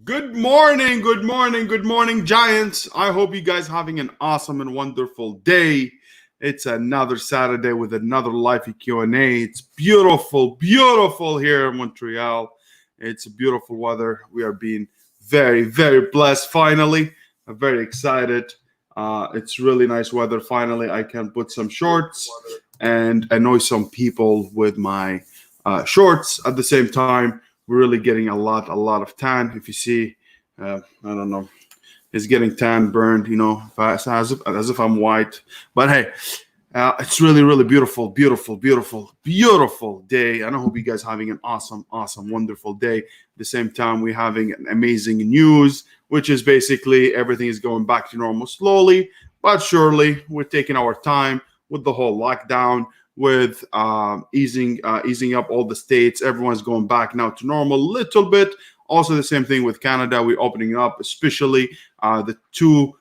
Good morning, good morning, good morning, Giants. I hope you guys having an awesome and wonderful day. It's another Saturday with another live Q&A. It's beautiful, beautiful here in Montreal. It's beautiful weather. We are being very, very blessed finally. I'm very excited. It's really nice weather. Finally, I can put some shorts and annoy some people with my shorts at the same time. We're really getting a lot of tan. If you see, I don't know, it's getting tan, burned, as if I'm white. But hey, it's really, really beautiful, beautiful, beautiful, beautiful day. And I hope you guys are having an awesome, wonderful day. At the same time, we're having an amazing news, which is basically everything is going back to normal slowly, but surely. We're taking our time with the whole lockdown, with easing up all the states. Everyone's going back now to normal a little bit. Also, the same thing with Canada. We're opening up, especially the two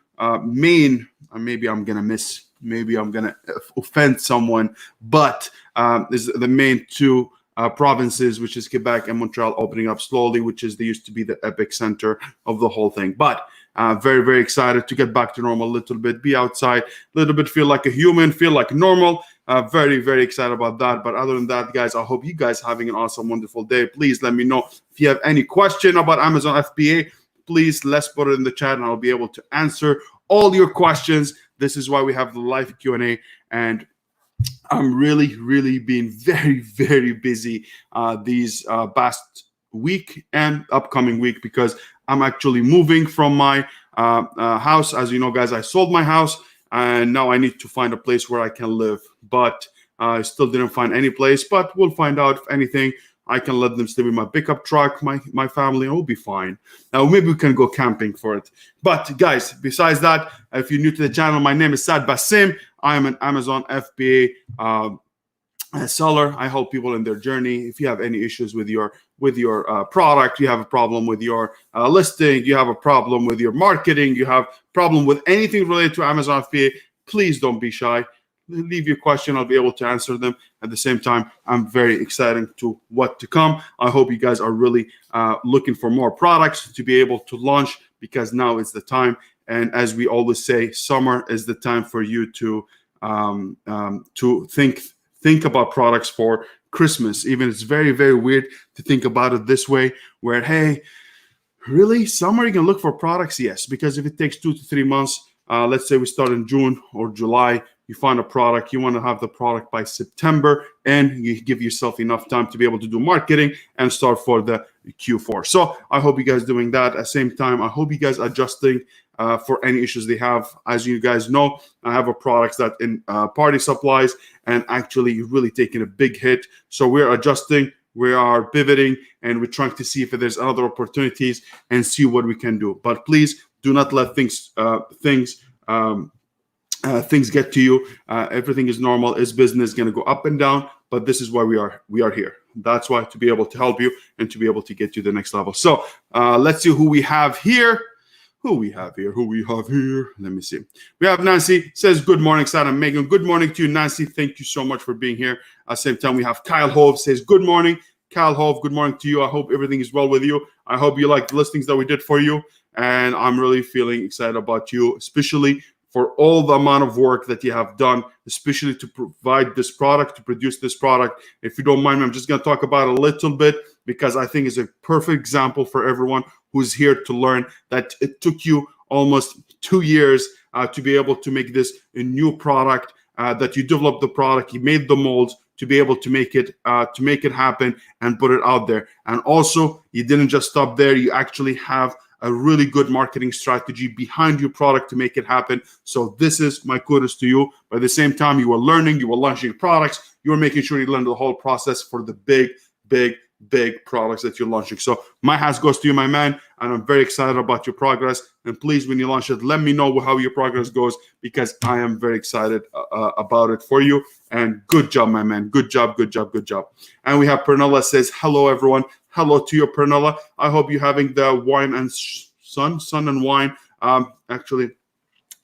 main. Maybe I'm gonna offend someone, but is the main two provinces, which is Quebec and Montreal, opening up slowly, which is they used to be the epic center of the whole thing. But very, very excited to get back to normal a little bit, be outside, a little bit, feel like a human, feel like normal. Very, very excited about that. But other than that, guys, I hope you guys are having an awesome, wonderful day. Please let me know if you have any question about Amazon FBA. Please, let's put it in the chat and I'll be able to answer all your questions. This is why we have the live Q&A. And I'm really, really being very, very busy these past week and upcoming week, because I'm actually moving from my house. As you know, guys, I sold my house and now I need to find a place where I can live. But I still didn't find any place, but we'll find out. If anything, I can let them sleep in my pickup truck, my family, and we'll be fine. Now, maybe we can go camping for it. But guys, besides that, if you're new to the channel, my name is Saad Basim. I am an Amazon FBA seller. I help people in their journey. If you have any issues with your product, you have a problem with your listing, you have a problem with your marketing, you have a problem with anything related to Amazon FBA, please don't be shy. Leave your question. I'll be able to answer them. At the same time, I'm very excited to what to come. I hope you guys are really looking for more products to be able to launch, because now is the time. And as we always say, summer is the time for you to think about products for Christmas. Even it's very, very weird to think about it this way, where, hey, really, summer you can look for products? Yes, because if it takes 2 to 3 months, let's say we start in June or July, you find a product, you want to have the product by September, and you give yourself enough time to be able to do marketing and start for the Q4. So I hope you guys doing that. At the same time, I hope you guys adjusting for any issues they have. As you guys know, I have a product that in party supplies and actually really taking a big hit. So we're adjusting, we are pivoting, and we're trying to see if there's other opportunities and see what we can do. But please do not let things get to you. Everything is normal. It's business, going to go up and down, but this is why we are here. That's why, to be able to help you and to be able to get you to the next level. So let's see who we have here. Let me see. We have Nancy, says, good morning, Saad and Megan. Good morning to you, Nancy. Thank you so much for being here. At the same time, we have Kyle Hove, says, good morning. Kyle Hove, good morning to you. I hope everything is well with you. I hope you like the listings that we did for you. And I'm really feeling excited about you, especially for all the amount of work that you have done, especially to provide this product, to produce this product. If you don't mind me, I'm just going to talk about it a little bit, because I think it's a perfect example for everyone who's here to learn that it took you almost 2 years to be able to make this a new product, that you developed the product, you made the molds to be able to make it happen and put it out there. And also, you didn't just stop there. You actually have a really good marketing strategy behind your product to make it happen. So this is my kudos to you. But at the same time, you were learning, you were launching products, you were making sure you learned the whole process for the big products that you're launching. So my hat goes to you, my man, and I'm very excited about your progress. And please, when you launch it, let me know how your progress goes, because I am very excited about it for you. And good job, my man. Good job. And we have Pernilla says, hello, everyone. Hello to you, Pernilla. I hope you're having the wine and sun and wine. Actually,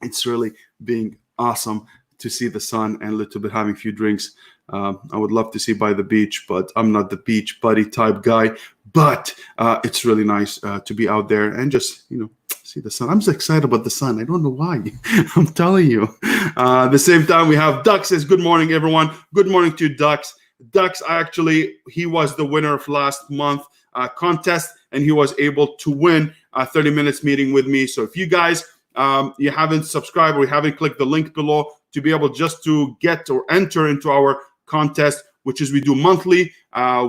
it's really being awesome to see the sun and a little bit having a few drinks I would love to see by the beach, but I'm not the beach buddy type guy. But it's really nice to be out there and just, see the sun. I'm so excited about the sun. I don't know why. I'm telling you. At the same time, we have Duck says, good morning, everyone. Good morning to you, Ducks. Ducks, he was the winner of last month contest, and he was able to win a 30 minutes meeting with me. So if you guys, you haven't subscribed or you haven't clicked the link below to be able just to get or enter into our contest, which is we do monthly.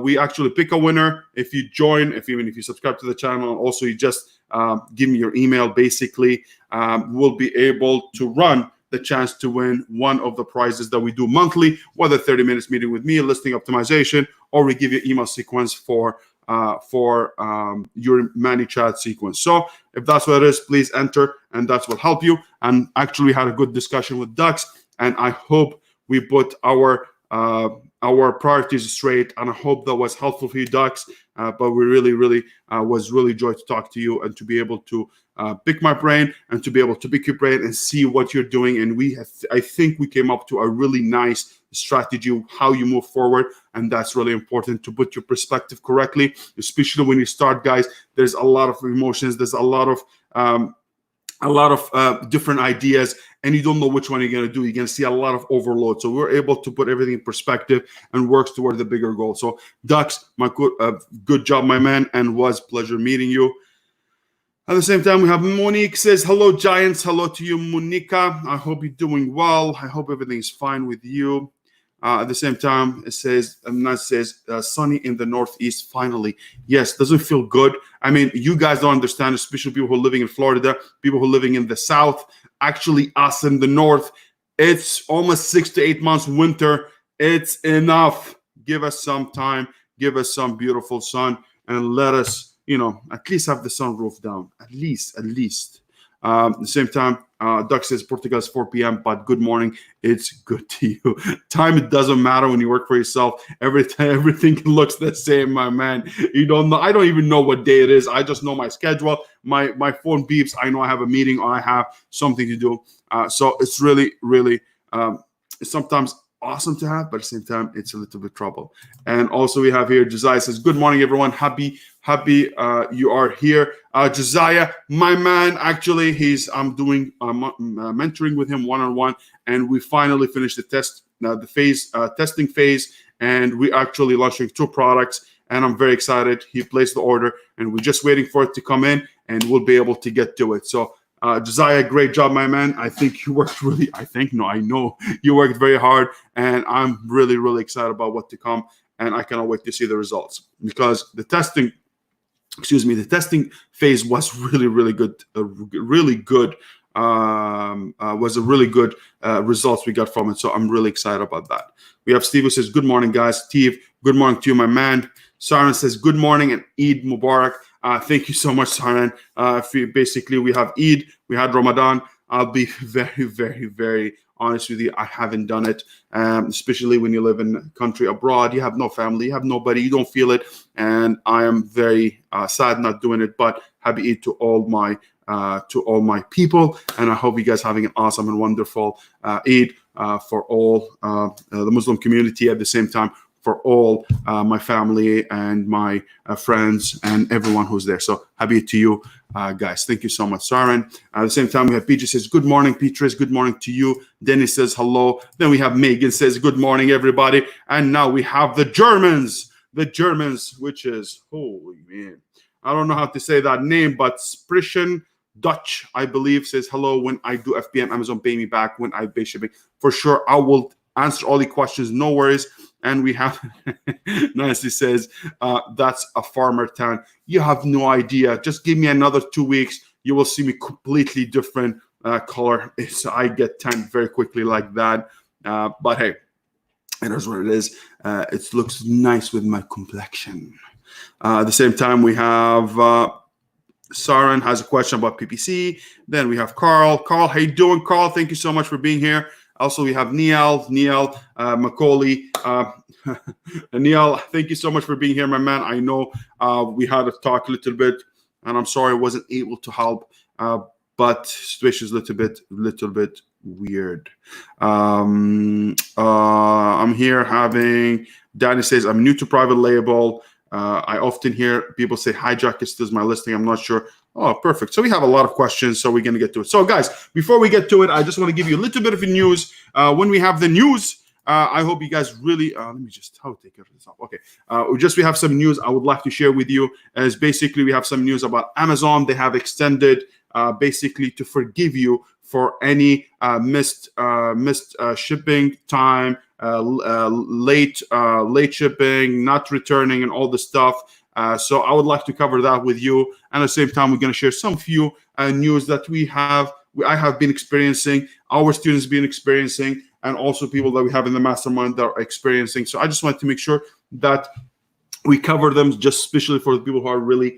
We actually pick a winner. If you join, if you subscribe to the channel, also you just give me your email, basically, we'll be able to run the chance to win one of the prizes that we do monthly, whether 30 minutes meeting with me, listing optimization, or we give you email sequence for your Manychat sequence. So if that's what it is, please enter, and that will help you. And actually had a good discussion with Ducks, and I hope we put our priorities straight, and I hope that was helpful for you, Ducks. But we really was really joy to talk to you and to be able to pick my brain and to be able to pick your brain and see what you're doing. And I think we came up to a really nice strategy how you move forward, and that's really important to put your perspective correctly, especially when you start, guys. There's a lot of emotions. There's a lot of different ideas, and you don't know which one you're going to do. You're going to see a lot of overload. So we're able to put everything in perspective and works toward the bigger goal. So Ducks, good job, my man, and was pleasure meeting you. At the same time, we have Monique says, hello, Giants. Hello to you, Monica. I hope you're doing well. I hope everything's fine with you. At the same time, it says, sunny in the Northeast, finally. Yes, doesn't feel good. I mean, you guys don't understand, especially people who are living in Florida, people who are living in the South, actually us in the North. It's almost 6 to 8 months winter. It's enough. Give us some time. Give us some beautiful sun, and let us, at least have the sunroof down. At least. At the same time, Duck says Portugal is 4 p.m., but good morning. It's good to you. Time, it doesn't matter when you work for yourself. Everything looks the same, my man. You don't know. I don't even know what day it is. I just know my schedule. My phone beeps. I know I have a meeting or I have something to do. So it's really it's sometimes awesome to have, but at the same time, it's a little bit trouble. And also we have here, Josiah says, good morning, everyone. Happy you are here. Josiah, my man, actually, I'm doing mentoring with him one-on-one, and we finally finished the testing phase, and we actually launching 2 products, and I'm very excited. He placed the order, and we're just waiting for it to come in, and we'll be able to get to it. So Josiah, great job, my man. I think you worked I know you worked very hard, and I'm really excited about what to come, and I cannot wait to see the results, because the testing phase was really good, was a really good results we got from it. So I'm really excited about that. We have Steve who says, good morning, guys. Steve, good morning to you, my man. Saren says, good morning and Eid Mubarak. Thank you so much, Saren. Basically, we have Eid, we had Ramadan. I'll be very honest with you. I haven't done it, especially when you live in a country abroad. You have no family, you have nobody, you don't feel it. And I am very sad not doing it, but happy Eid to all my people. And I hope you guys having an awesome and wonderful Eid for all the Muslim community, at the same time for all my family and my friends and everyone who's there. So happy to you guys. Thank you so much, Saren. At the same time, we have Peaches says, good morning, Peaches. Good morning to you. Dennis says, hello. Then we have Megan says, good morning, everybody. And now we have the Germans, which is, holy man, I don't know how to say that name, but Sprischen Dutch, I believe, says, hello. When I do FBA, Amazon pay me back when I pay shipping. For sure, I will answer all the questions, no worries. And we have Nancy says, that's a farmer tan. You have no idea. Just give me another 2 weeks. You will see me completely different color. So I get tan very quickly like that. But hey, it is what it is. It looks nice with my complexion. At the same time, we have Saren has a question about PPC. Then we have Carl. Carl, how you doing, Carl? Thank you so much for being here. Also, we have Neil, Macaulay. Neil, thank you so much for being here, my man. I know we had to talk a little bit, and I'm sorry I wasn't able to help, but situation is a little bit weird. I'm here having, Danny says, I'm new to private label. I often hear people say Hijacker steals my listing. I'm not sure. Oh, perfect. So we have a lot of questions, so we're going to get to it. So guys, before we get to it, I just want to give you a little bit of the news. When we have the news, I hope you guys really, let me just, take care of this up. Okay. We have some news I would like to share with you. As basically we have some news about Amazon. They have extended basically to forgive you for any missed shipping time, late shipping, not returning, and all the stuff. So I would like to cover that with you. And at the same time, we're going to share some few news that I have been experiencing, our students been experiencing, and also people that we have in the mastermind that are experiencing. So I just wanted to make sure that we cover them, just especially for the people who are really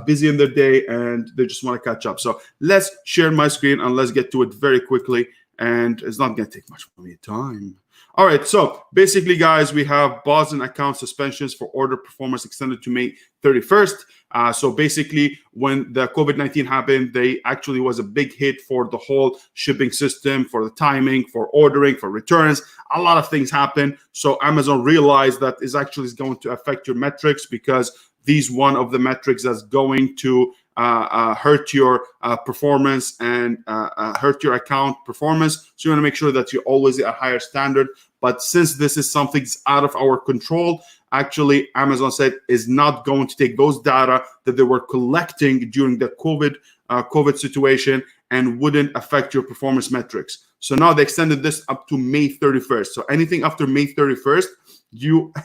busy in their day and they just want to catch up. So let's share my screen and let's get to it very quickly. And it's not going to take much of your time. All right, so basically, guys, we have pause and account suspensions for order performance extended to May 31st. So basically, when the COVID-19 happened, they actually was a big hit for the whole shipping system, for the timing, for ordering, for returns. A lot of things happened. So Amazon realized that is actually going to affect your metrics, because these one of the metrics that's going to hurt your performance and hurt your account performance. So you want to make sure that you're always at a higher standard. But since this is something that's out of our control, actually Amazon said is not going to take those data that they were collecting during the COVID situation and wouldn't affect your performance metrics. So now they extended this up to May 31st. So anything after May 31st,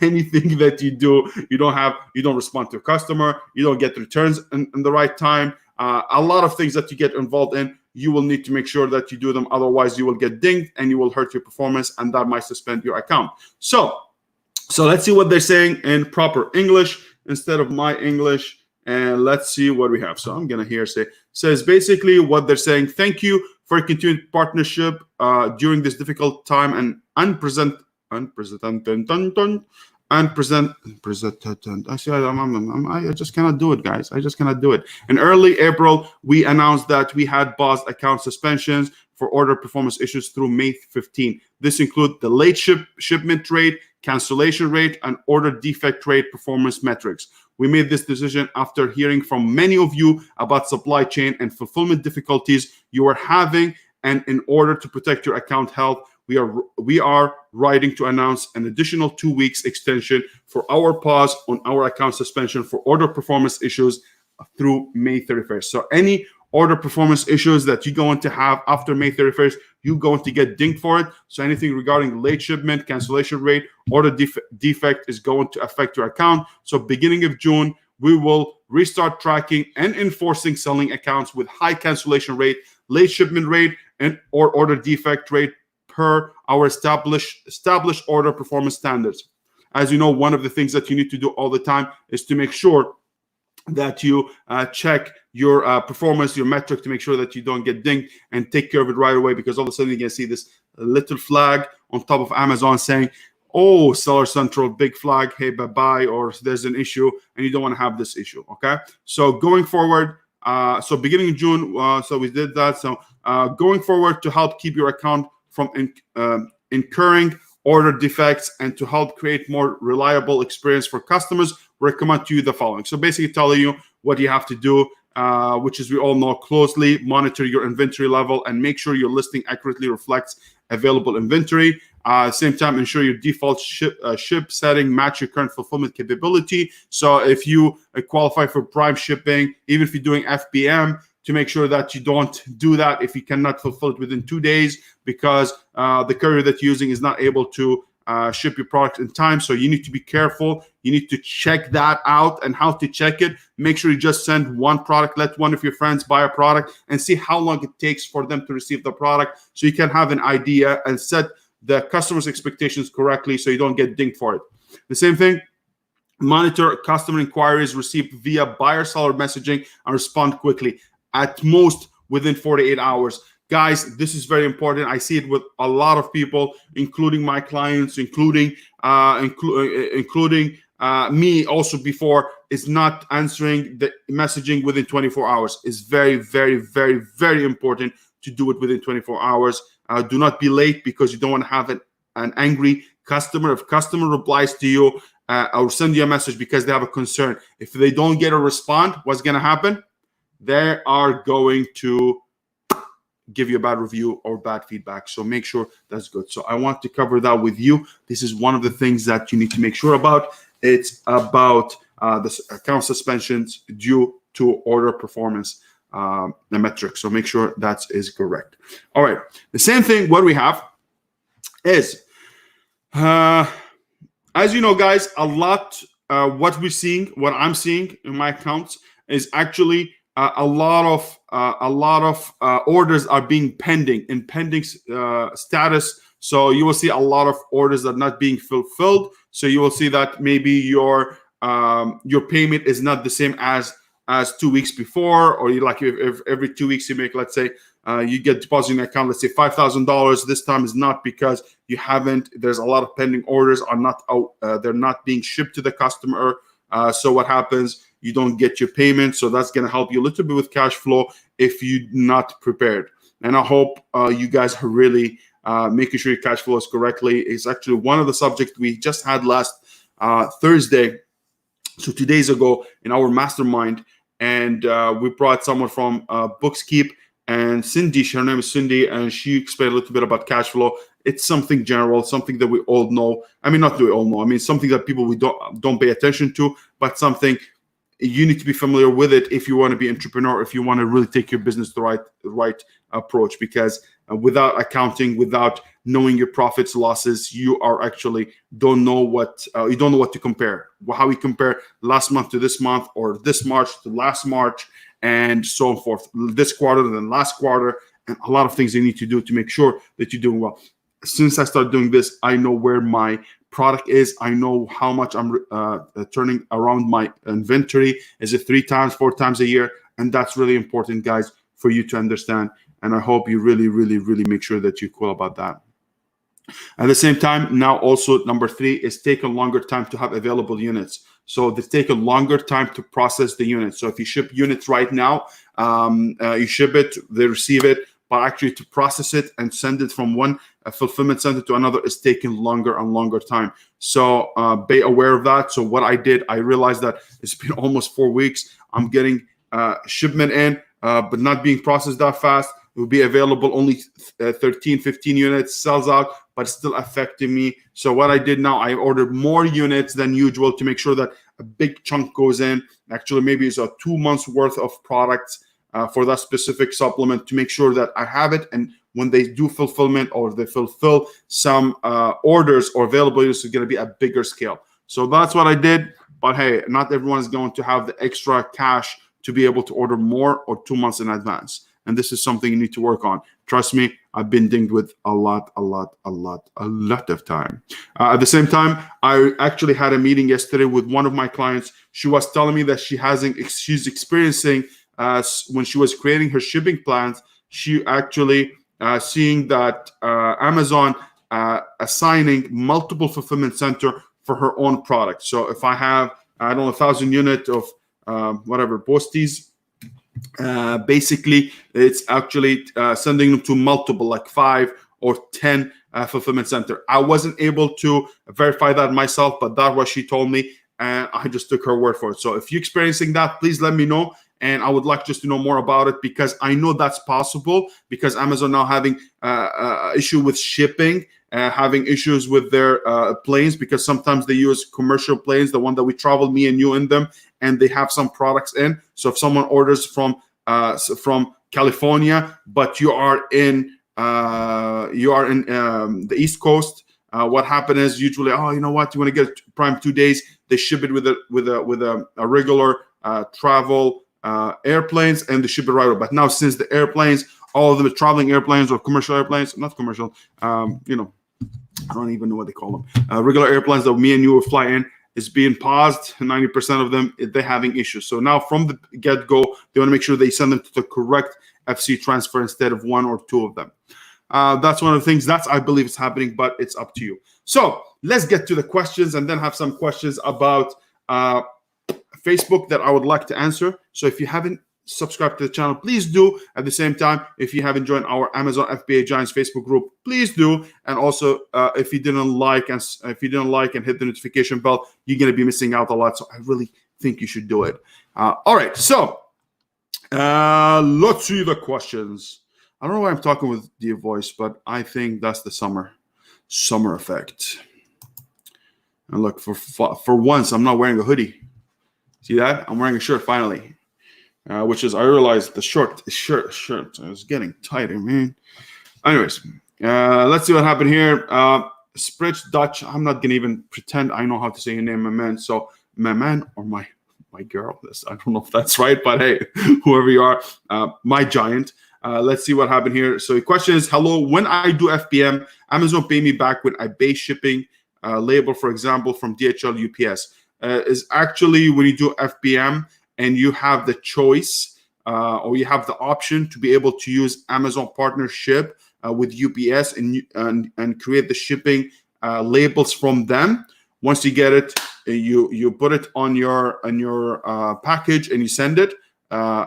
anything that you do, you don't respond to a customer, you don't get returns in the right time. A lot of things that you get involved in, you will need to make sure that you do them. Otherwise, you will get dinged and you will hurt your performance, and that might suspend your account. So let's see what they're saying in proper English instead of my English, and let's see what we have. So I'm gonna here says basically what they're saying. Thank you for your continued partnership during this difficult time and unprecedented. I just cannot do it, guys. I just cannot do it. In early April, we announced that we had paused account suspensions for order performance issues through May 15. This includes the late shipment rate, cancellation rate, and order defect rate performance metrics. We made this decision after hearing from many of you about supply chain and fulfillment difficulties you are having, and in order to protect your account health, we are writing to announce an additional 2 weeks extension for our pause on our account suspension for order performance issues through May 31st. So any order performance issues that you're going to have after May 31st, you're going to get dinged for it. So anything regarding late shipment, cancellation rate, order defect is going to affect your account. So beginning of June, we will restart tracking and enforcing selling accounts with high cancellation rate, late shipment rate, or order defect rate per our established order performance standards. As you know, one of the things that you need to do all the time is to make sure that you check your performance, your metric, to make sure that you don't get dinged, and take care of it right away, because all of a sudden you're going to see this little flag on top of Amazon saying, oh, Seller Central, big flag, hey, bye-bye, or there's an issue, and you don't want to have this issue, okay? So going forward, so beginning of June, so we did that. So going forward, to help keep your account from incurring order defects and to help create more reliable experience for customers, we recommend to you the following. So basically telling you what you have to do, which is we all know closely monitor your inventory level and make sure your listing accurately reflects available inventory. Same time, ensure your default ship setting match your current fulfillment capability. So if you qualify for prime shipping, even if you're doing FBM, to make sure that you don't do that if you cannot fulfill it within 2 days, because the courier that you're using is not able to ship your product in time. So you need to be careful. You need to check that out. And how to check it, make sure you just send one product, let one of your friends buy a product, and see how long it takes for them to receive the product, so you can have an idea and set the customer's expectations correctly, so you don't get dinged for it. The same thing, monitor customer inquiries received via buyer-seller messaging and respond quickly, at most within 48 hours. Guys, this is very important. I see it with a lot of people, including my clients, including me also before, is not answering the messaging within 24 hours. It's very, very, very, very important to do it within 24 hours. Do not be late because you don't want to have an angry customer. If customer replies to you or send you a message because they have a concern, if they don't get a response, what's going to happen? They are going to give you a bad review or bad feedback. So make sure that's good. So I want to cover that with you. This is one of the things that you need to make sure about. It's about the account suspensions due to order performance metric. So make sure that is correct. All right. The same thing, what we have is, as you know, guys, a lot, what I'm seeing in my accounts is actually a lot of orders are being pending status. So you will see a lot of orders that are not being fulfilled. So you will see that maybe your payment is not the same as 2 weeks before, or you like if every 2 weeks you make, let's say you get deposited in an account, let's say $5,000. This time is not because you haven't. There's a lot of pending orders are not out. They're not being shipped to the customer. So what happens? You don't get your payment. So that's going to help you a little bit with cash flow if you're not prepared. And I hope you guys are really making sure your cash flow is correctly. It's actually one of the subjects we just had last Thursday. So 2 days ago in our mastermind. And we brought someone from Bookskeep and Cindy. Her name is Cindy, and she explained a little bit about cash flow. It's something general, something that we all know. I mean, not that we all know. I mean, something that people we don't pay attention to, but something you need to be familiar with it if you want to be an entrepreneur, if you want to really take your business the right approach. Because without accounting, without knowing your profits, losses, you are actually don't know what to compare. How we compare last month to this month, or this March to last March, and so forth. This quarter than last quarter, and a lot of things you need to do to make sure that you're doing well. Since I started doing this, I know where my product is. I know how much I'm turning around my inventory. Is it 3 times, 4 times a year? And that's really important, guys, for you to understand. And I hope you really, really, really make sure that you're cool about that. At the same time, now also number 3 is take a longer time to have available units. So they take a longer time to process the units. So if you ship units right now, you ship it, they receive it, but actually to process it and send it from one fulfillment center to another is taking longer and longer time. So be aware of that. So what I did, I realized that it's been almost 4 weeks. I'm getting shipment in, but not being processed that fast. It will be available only 13, 15 units, sells out, but still affecting me. So what I did now, I ordered more units than usual to make sure that a big chunk goes in. Actually, maybe it's a 2 months worth of products for that specific supplement to make sure that I have it. And when they do fulfillment or they fulfill some orders or available units, it's going to be a bigger scale. So that's what I did. But hey, not everyone is going to have the extra cash to be able to order more or 2 months in advance. And this is something you need to work on. Trust me, I've been dinged with a lot of time. At the same time, I actually had a meeting yesterday with one of my clients. She was telling me that she's experiencing when she was creating her shipping plans, she actually seeing that Amazon assigning multiple fulfillment center for her own product. So if I have, 1,000 units of whatever posties, basically it's actually sending them to multiple, like 5 or 10 fulfillment center. I wasn't able to verify that myself, but that's what she told me, and I just took her word for it. So if you're experiencing that, please let me know. And I would like just to know more about it, because I know that's possible, because Amazon now having issue with shipping, having issues with their planes, because sometimes they use commercial planes, the one that we travel, me and you in them, and they have some products in. So if someone orders from California, but you are in the East Coast, what happened is usually, you know what, you want to get Prime 2 days, they ship it with a regular travel airplanes, and they ship it right away. But now, since the airplanes, all of them are traveling airplanes or commercial airplanes, not commercial, I don't even know what they call them, regular airplanes that me and you will fly in, is being paused. 90% of them, they're having issues. So now from the get-go, they want to make sure they send them to the correct FC transfer instead of 1 or 2 of them. That's one of the things I believe is happening, but it's up to you. So let's get to the questions, and then have some questions about Facebook that I would like to answer. So if you haven't subscribe to the channel, please do. At the same time, if you haven't joined our Amazon FBA Giants Facebook group, please do. And also, if you didn't like and hit the notification bell, you're going to be missing out a lot. So I really think you should do it. All right, so let's see the questions. I don't know why I'm talking with deep voice, but I think that's the summer effect. And look, for once, I'm not wearing a hoodie. See that? I'm wearing a shirt finally, which is, I realized the shirt is getting tighter, man. Anyways, let's see what happened here. Sprich Dutch. I'm not gonna even pretend I know how to say your name, my man. So my man or my girl. I don't know if that's right, but hey, whoever you are, my giant. Let's see what happened here. So the question is, hello, when I do FBM, Amazon pay me back when I base shipping label, for example, from DHL UPS. Is actually when you do FBM and you have the choice or you have the option to be able to use Amazon partnership with UPS and create the shipping labels from them. Once you get it, you put it on your package and you send it.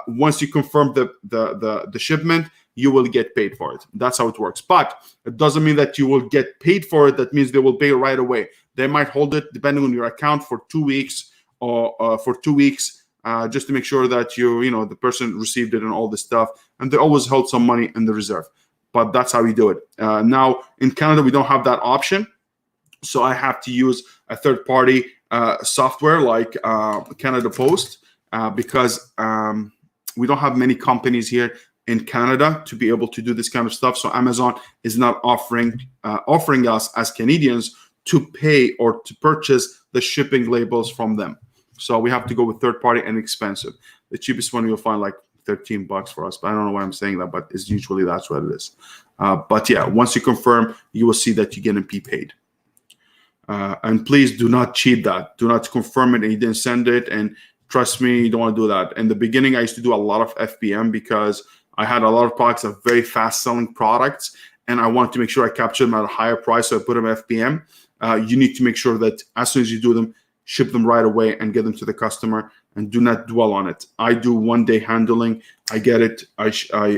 Once you confirm the shipment, you will get paid for it. That's how it works. But it doesn't mean that you will get paid for it. That means they will pay right away. They might hold it depending on your account for 2 weeks or for 2 weeks just to make sure that the person received it and all this stuff. And they always hold some money in the reserve. But that's how we do it. Now in Canada, we don't have that option. So I have to use a third-party software like Canada Post because we don't have many companies here in Canada to be able to do this kind of stuff. So Amazon is not offering us as Canadians to pay or to purchase the shipping labels from them. So we have to go with third-party and expensive. The cheapest one you'll find like $13 for us, but I don't know why I'm saying that, but it's usually that's what it is. But yeah, once you confirm, you will see that you're going to be paid. And please do not cheat that. Do not confirm it and you didn't send it. And trust me, you don't want to do that. In the beginning, I used to do a lot of FBM because I had a lot of products of very fast-selling products, and I wanted to make sure I captured them at a higher price, so I put them FBM. You need to make sure that as soon as you do them, ship them right away and get them to the customer, and do not dwell on it. I do one-day handling. I get it. I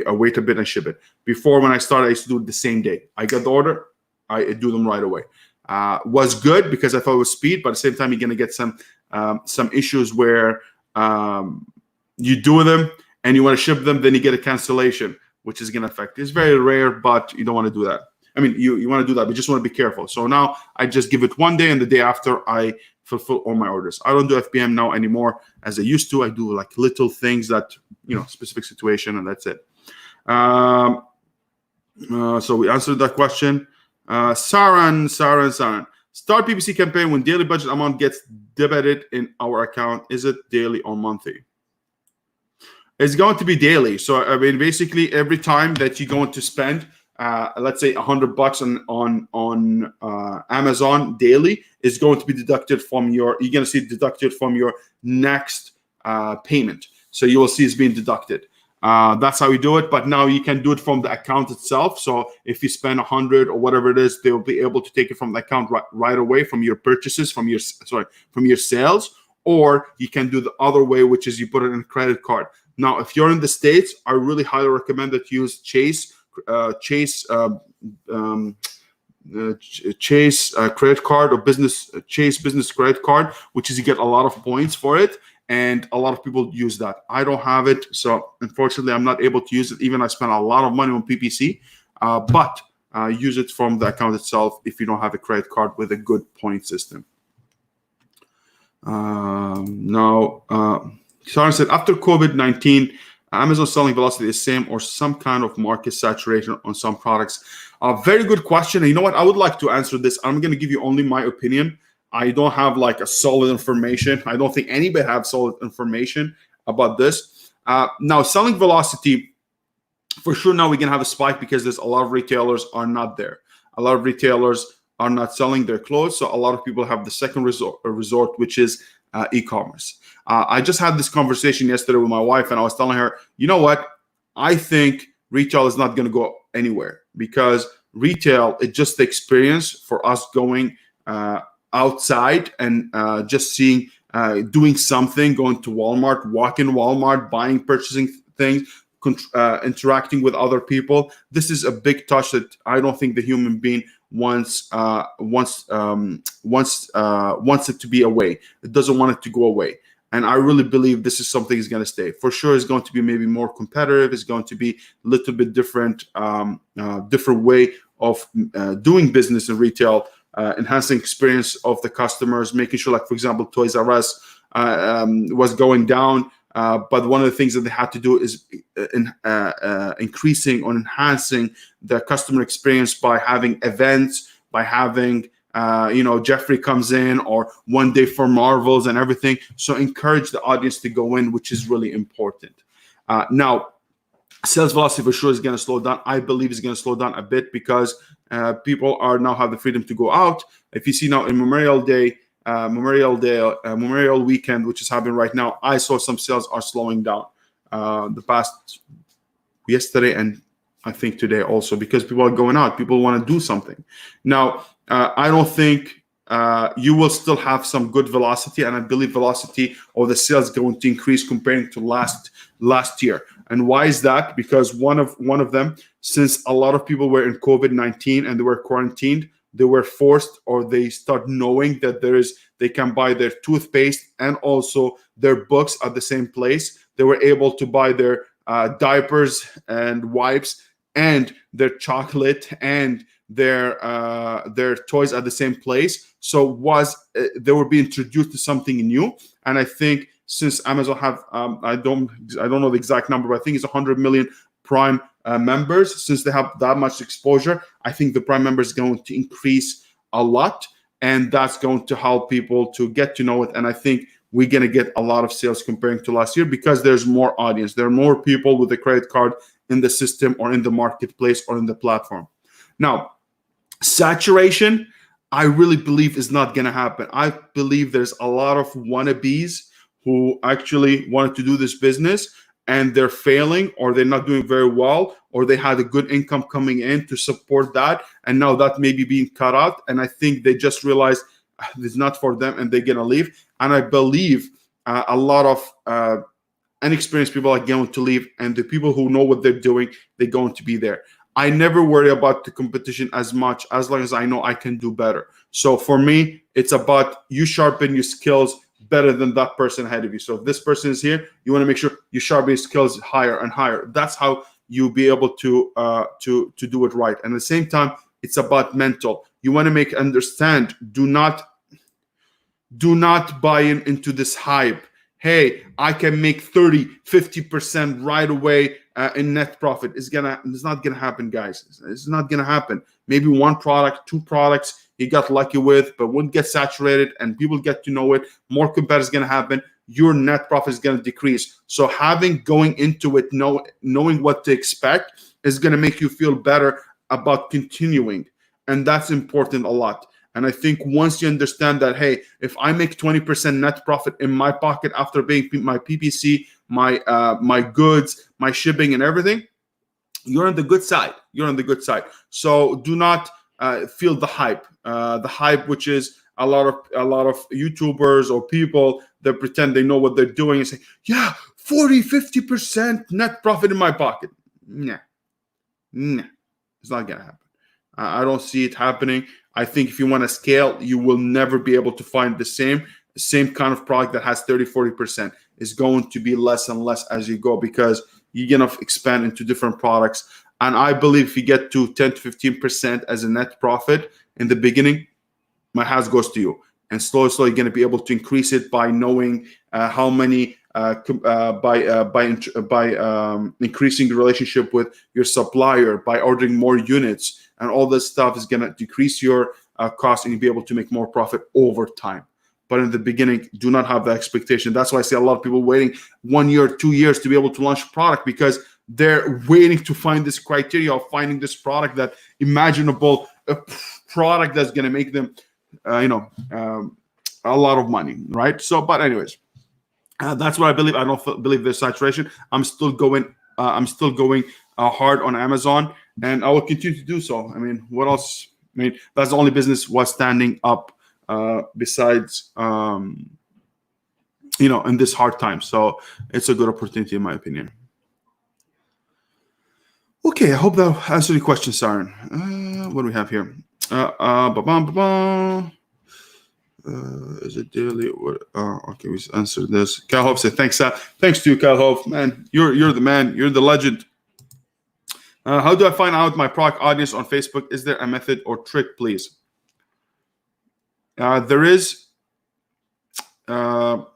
wait a bit and ship it. Before, when I started, I used to do it the same day. I get the order. I do them right away. Was good because I thought it was speed, but at the same time, you're going to get some issues where you do them and you want to ship them, then you get a cancellation, which is going to affect. It's very rare, but you don't want to do that. I mean, you want to do that, but you just want to be careful. So now I just give it one day, and the day after I fulfill all my orders. I don't do FBM now anymore as I used to. I do like little things that, specific situation, and that's it. So we answered that question. Saran. Start PPC campaign when daily budget amount gets debited in our account. Is it daily or monthly? It's going to be daily. So I mean, basically every time that you're going to spend, let's say $100 on Amazon daily, is going to be deducted from you're going to see it deducted from your next payment. So you will see it's being deducted. That's how we do it. But now you can do it from the account itself. So if you spend 100 or whatever it is, they will be able to take it from the account right away from your purchases, from your sales. Or you can do the other way, which is you put it in a credit card. Now, if you're in the States, I really highly recommend that you use Chase credit card or Chase business credit card, which is you get a lot of points for it. And a lot of people use that. I don't have it, so unfortunately, I'm not able to use it. Even I spend a lot of money on PPC, but use it from the account itself if you don't have a credit card with a good point system. Now, Sharon said, after COVID-19, Amazon selling velocity is same or some kind of market saturation on some products? A very good question. And you know what? I would like to answer this. I'm going to give you only my opinion. I don't have like a solid information. I don't think anybody have solid information about this. Now, selling velocity, for sure now we're going to have a spike because there's a lot of retailers are not there. A lot of retailers are not selling their clothes. So a lot of people have the second resort, which is e-commerce. I just had this conversation yesterday with my wife, and I was telling her, you know what? I think retail is not going to go anywhere because retail, it's just the experience for us going outside and just seeing doing something, going to Walmart, walking Walmart, buying, purchasing things, interacting with other people. This is a big touch that I don't think the human being wants it to be away. It doesn't want it to go away. And I really believe this is something is going to stay. For sure, it's going to be maybe more competitive. It's going to be a little bit different, different way of doing business in retail, enhancing experience of the customers, making sure, like, for example, Toys R Us was going down. But one of the things that they had to do is increasing or enhancing the customer experience by having events, by having Jeffrey comes in, or one day for Marvels and everything. So encourage the audience to go in, which is really important. Now, sales velocity for sure is going to slow down. I believe it's going to slow down a bit because people are now have the freedom to go out. If you see now in Memorial weekend, which is happening right now, I saw some sales are slowing down the past yesterday and I think today also, because people are going out. People want to do something. Now, I don't think you will still have some good velocity, and I believe velocity of the sales is going to increase comparing to last year. And why is that? Because one of them, since a lot of people were in COVID-19 and they were quarantined, they were forced, or they start knowing that they can buy their toothpaste and also their books at the same place. They were able to buy their diapers and wipes and their chocolate and their toys at the same place. So they were being introduced to something new. And I think since Amazon have I don't know the exact number, but I think it's 100 million Prime members. Since they have that much exposure, I think the Prime members is going to increase a lot, and that's going to help people to get to know it. And I think we're going to get a lot of sales comparing to last year because there's more audience. There are more people with a credit card in the system or in the marketplace or in the platform. Now, saturation, I really believe is not going to happen. I believe there's a lot of wannabes who actually wanted to do this business and they're failing, or they're not doing very well, or they had a good income coming in to support that, and now that may be being cut out. And I think they just realized it's not for them and they're going to leave. And I believe a lot of inexperienced people are going to leave, and the people who know what they're doing, they're going to be there. I never worry about the competition as much as long as I know I can do better. So for me, it's about you sharpen your skills better than that person ahead of you. So if this person is here, you want to make sure you sharpen your skills higher and higher. That's how you'll be able to do it right. And at the same time, it's about mental. You want to understand. Do not buy into this hype. Hey, I can make 30, 50% right away in net profit. It's not gonna happen, guys. It's not gonna happen. Maybe one product, two products you got lucky with, but wouldn't get saturated and people get to know it. More competitors gonna happen. Your net profit is gonna decrease. So going into it, knowing what to expect is gonna make you feel better about continuing, and that's important a lot. And I think once you understand that, hey, if I make 20% net profit in my pocket after paying my PPC, my goods, my shipping, and everything, you're on the good side. You're on the good side. So do not feel the hype. The hype, which is a lot of YouTubers or people that pretend they know what they're doing and say, yeah, 40, 50% net profit in my pocket. Nah, it's not gonna happen. I don't see it happening. I think if you want to scale, you will never be able to find the same kind of product that has 30, 40%. It's going to be less and less as you go, because you're going to expand into different products. And I believe if you get to 10 to 15% as a net profit in the beginning, my hat goes to you. And slowly, you're going to be able to increase it by knowing how many, by increasing the relationship with your supplier, by ordering more units. And all this stuff is going to decrease your cost, and you'll be able to make more profit over time. But in the beginning, do not have the expectation. That's why I see a lot of people waiting 1 year, 2 years to be able to launch a product, because they're waiting to find this criteria of finding this product, that imaginable product that's going to make them, a lot of money, right? So, but anyways, that's what I believe. I don't believe there's saturation. I'm still going hard on Amazon, and I will continue to do so. I mean, what else? I mean, that's the only business was standing up besides in this hard time. So it's a good opportunity in my opinion. Okay, I hope that answered your question, Siren. What do we have here? Is it daily? Okay, we answered this. Cal Hope said, thanks, Sal. Thanks to you, Cal Hope. Man, you're the man. You're the legend. How do I find out my product audience on Facebook? Is there a method or trick, please? There is. Go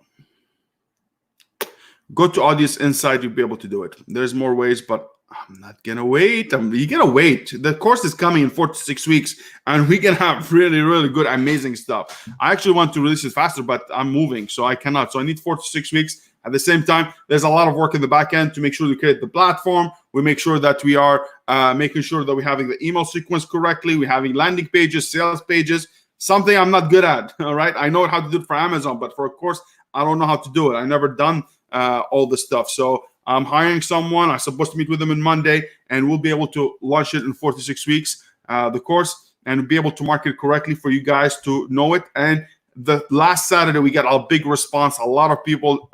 to Audience Insight. You'll be able to do it. There's more ways, but I'm not gonna wait. You're gonna wait. The course is coming in 4 to 6 weeks, and we can have really, really good, amazing stuff. I actually want to release it faster, but I'm moving, so I cannot. So I need 4 to 6 weeks. At the same time, there's a lot of work in the back end to make sure we create the platform. We make sure that we are making sure that we're having the email sequence correctly. We're having landing pages, sales pages. Something I'm not good at. All right, I know how to do it for Amazon, but for a course, I don't know how to do it. I never done all this stuff. So I'm hiring someone. I'm supposed to meet with them on Monday, and we'll be able to launch it in 4 to 6 weeks, the course, and be able to market it correctly for you guys to know it. And the last Saturday, we got a big response. A lot of people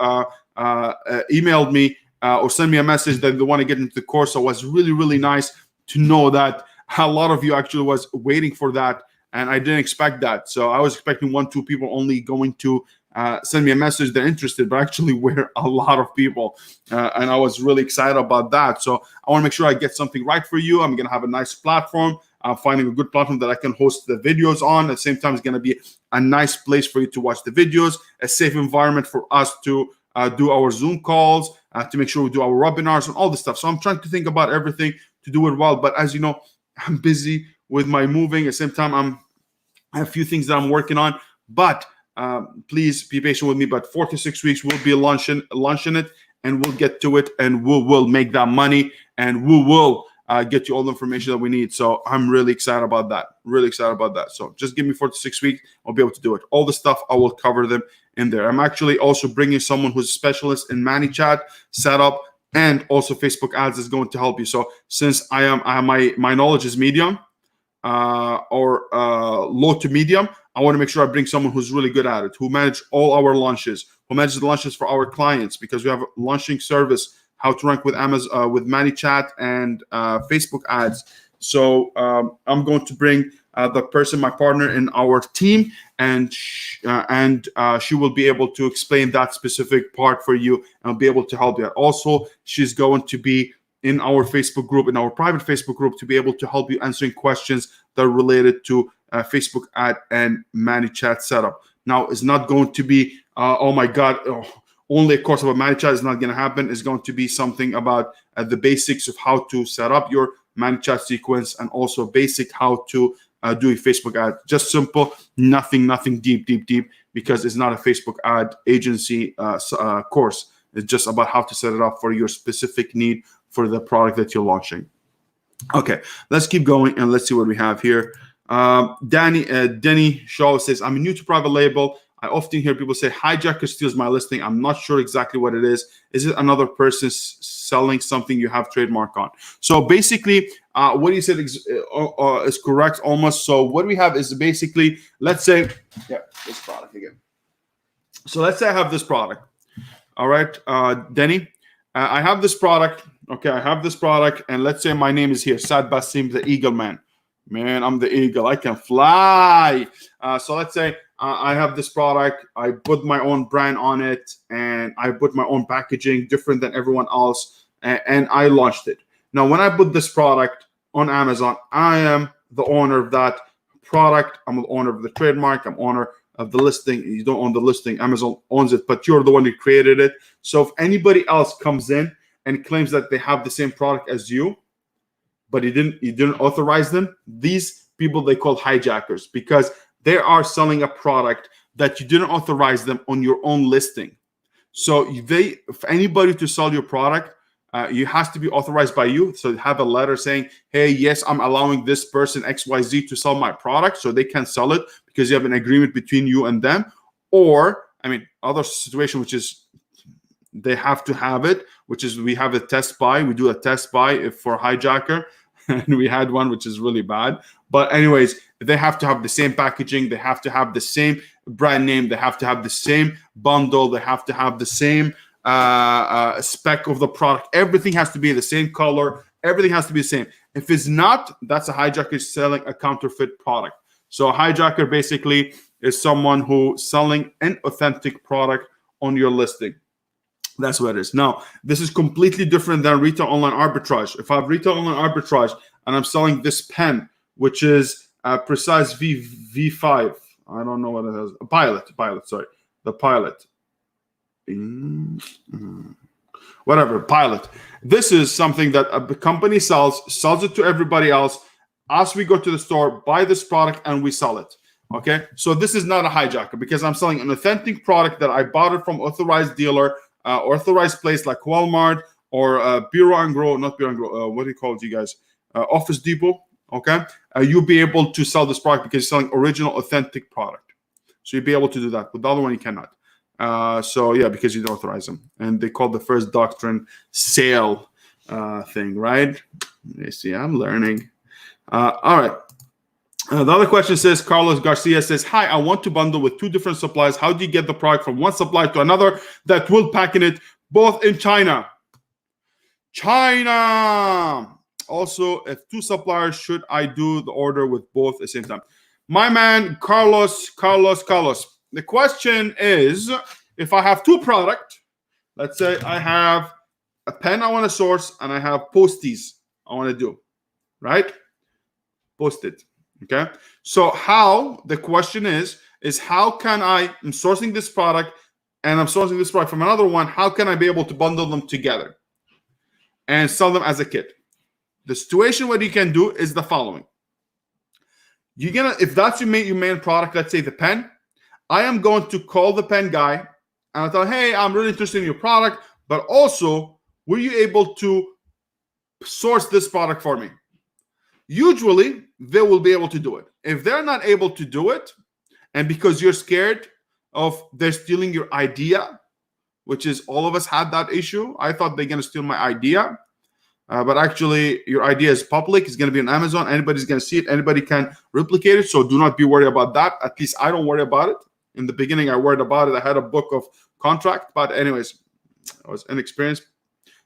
emailed me or sent me a message that they want to get into the course. So it was really, really nice to know that a lot of you actually was waiting for that, and I didn't expect that. So I was expecting 1-2 people only going to send me a message they're interested, but actually we're a lot of people, and I was really excited about that. So I want to make sure I get something right for you. I'm going to have a nice platform. I'm finding a good platform that I can host the videos on. At the same time, it's going to be a nice place for you to watch the videos, a safe environment for us to do our Zoom calls, to make sure we do our webinars and all this stuff. So I'm trying to think about everything to do it well. But as you know, I'm busy with my moving. At the same time, I have a few things that I'm working on, but please be patient with me. But 4 to 6 weeks, we'll be launching it, and we'll get to it, and we'll make that money, and we will get you all the information that we need. So I'm really excited about that. Really excited about that. So just give me 4 to 6 weeks. I'll be able to do it. All the stuff, I will cover them in there. I'm actually also bringing someone who's a specialist in Manychat setup, and also Facebook ads is going to help you. So since I am my knowledge is medium or low to medium, I want to make sure I bring someone who's really good at it, who manage all our launches, who manages the launches for our clients, because we have a launching service, how to rank with Amazon, with Manychat and Facebook ads. So I'm going to bring the person, my partner in our team, and she will be able to explain that specific part for you and be able to help you. Also, she's going to be in our Facebook group, in our private Facebook group, to be able to help you answering questions that are related to Facebook ad and Manychat setup. Now, it's not going to be, oh my God, only a course about Manychat is not going to happen. It's going to be something about the basics of how to set up your Manychat sequence, and also basic how to do a Facebook ad. Just simple, nothing deep, because it's not a Facebook ad agency course. It's just about how to set it up for your specific need for the product that you're launching. Okay, let's keep going and let's see what we have here. Denny Shaw says, I'm new to private label. I often hear people say Hijacker steals my listing. I'm not sure exactly what it is. Is it another person selling something you have trademark on? So basically, what you said is correct almost. So what we have is basically, let's say, this product again. So let's say I have this product. All right, Denny, I have this product. Okay, I have this product, and let's say my name is here, Saad Basim, the Eagle Man. Man, I'm the eagle. I can fly. So let's say I have this product. I put my own brand on it, and I put my own packaging, different than everyone else, and I launched it. Now, when I put this product on Amazon, I am the owner of that product. I'm the owner of the trademark. I'm owner of the listing. You don't own the listing. Amazon owns it, but you're the one who created it. So if anybody else comes in and claims that they have the same product as you, but you didn't authorize them, these people, they call hijackers, because they are selling a product that you didn't authorize them on your own listing. So if anybody to sell your product, it has to be authorized by you. So have a letter saying, hey, yes, I'm allowing this person XYZ to sell my product, so they can sell it because you have an agreement between you and them. Or, other situation, which is they have to have it, which is we have a test buy. We do a test buy for Hijacker, and we had one which is really bad. But anyways, they have to have the same packaging. They have to have the same brand name. They have to have the same bundle. They have to have the same spec of the product. Everything has to be the same color. Everything has to be the same. If it's not, that's a hijacker selling a counterfeit product. So a hijacker basically is someone who selling an authentic product on your listing. That's what it is. Now, this is completely different than retail online arbitrage. If I have retail online arbitrage and I'm selling this pen, which is Precise V5, I don't know what it is. Pilot, sorry. The Pilot. Whatever, Pilot. This is something that a company sells it to everybody else. As we go to the store, buy this product, and we sell it. Okay? So this is not a hijacker because I'm selling an authentic product that I bought it from authorized dealer, authorized place like Walmart or Bureau and Grow, not Bureau and Grow, what do you call it, you guys? Office Depot, okay? You'll be able to sell this product because you're selling original, authentic product. So you'll be able to do that. But the other one, you cannot. So yeah, because you don't authorize them. And they call the first doctrine sale thing, right? You see, I'm learning. All right. The other question says, Carlos Garcia says, hi, I want to bundle with 2 different suppliers. How do you get the product from one supplier to another that will pack in it both in China? Also, if 2 suppliers, should I do the order with both at the same time? My man, Carlos. The question is, if I have 2 products, let's say I have a pen I want to source and I have posties I want to do, right? Post it. Okay, so the question is how can I'm sourcing this product and I'm sourcing this product from another one, how can I be able to bundle them together and sell them as a kit? The situation what you can do is the following. If that's your main product, let's say the pen, I am going to call the pen guy and I'll tell him, hey, I'm really interested in your product, but also, were you able to source this product for me? Usually, they will be able to do it. If they're not able to do it, and because you're scared of they're stealing your idea, which is all of us had that issue. I thought they're going to steal my idea. But actually, your idea is public. It's going to be on Amazon. Anybody's going to see it. Anybody can replicate it. So do not be worried about that. At least I don't worry about it. In the beginning, I worried about it. I had a book of contract. But anyways, I was inexperienced,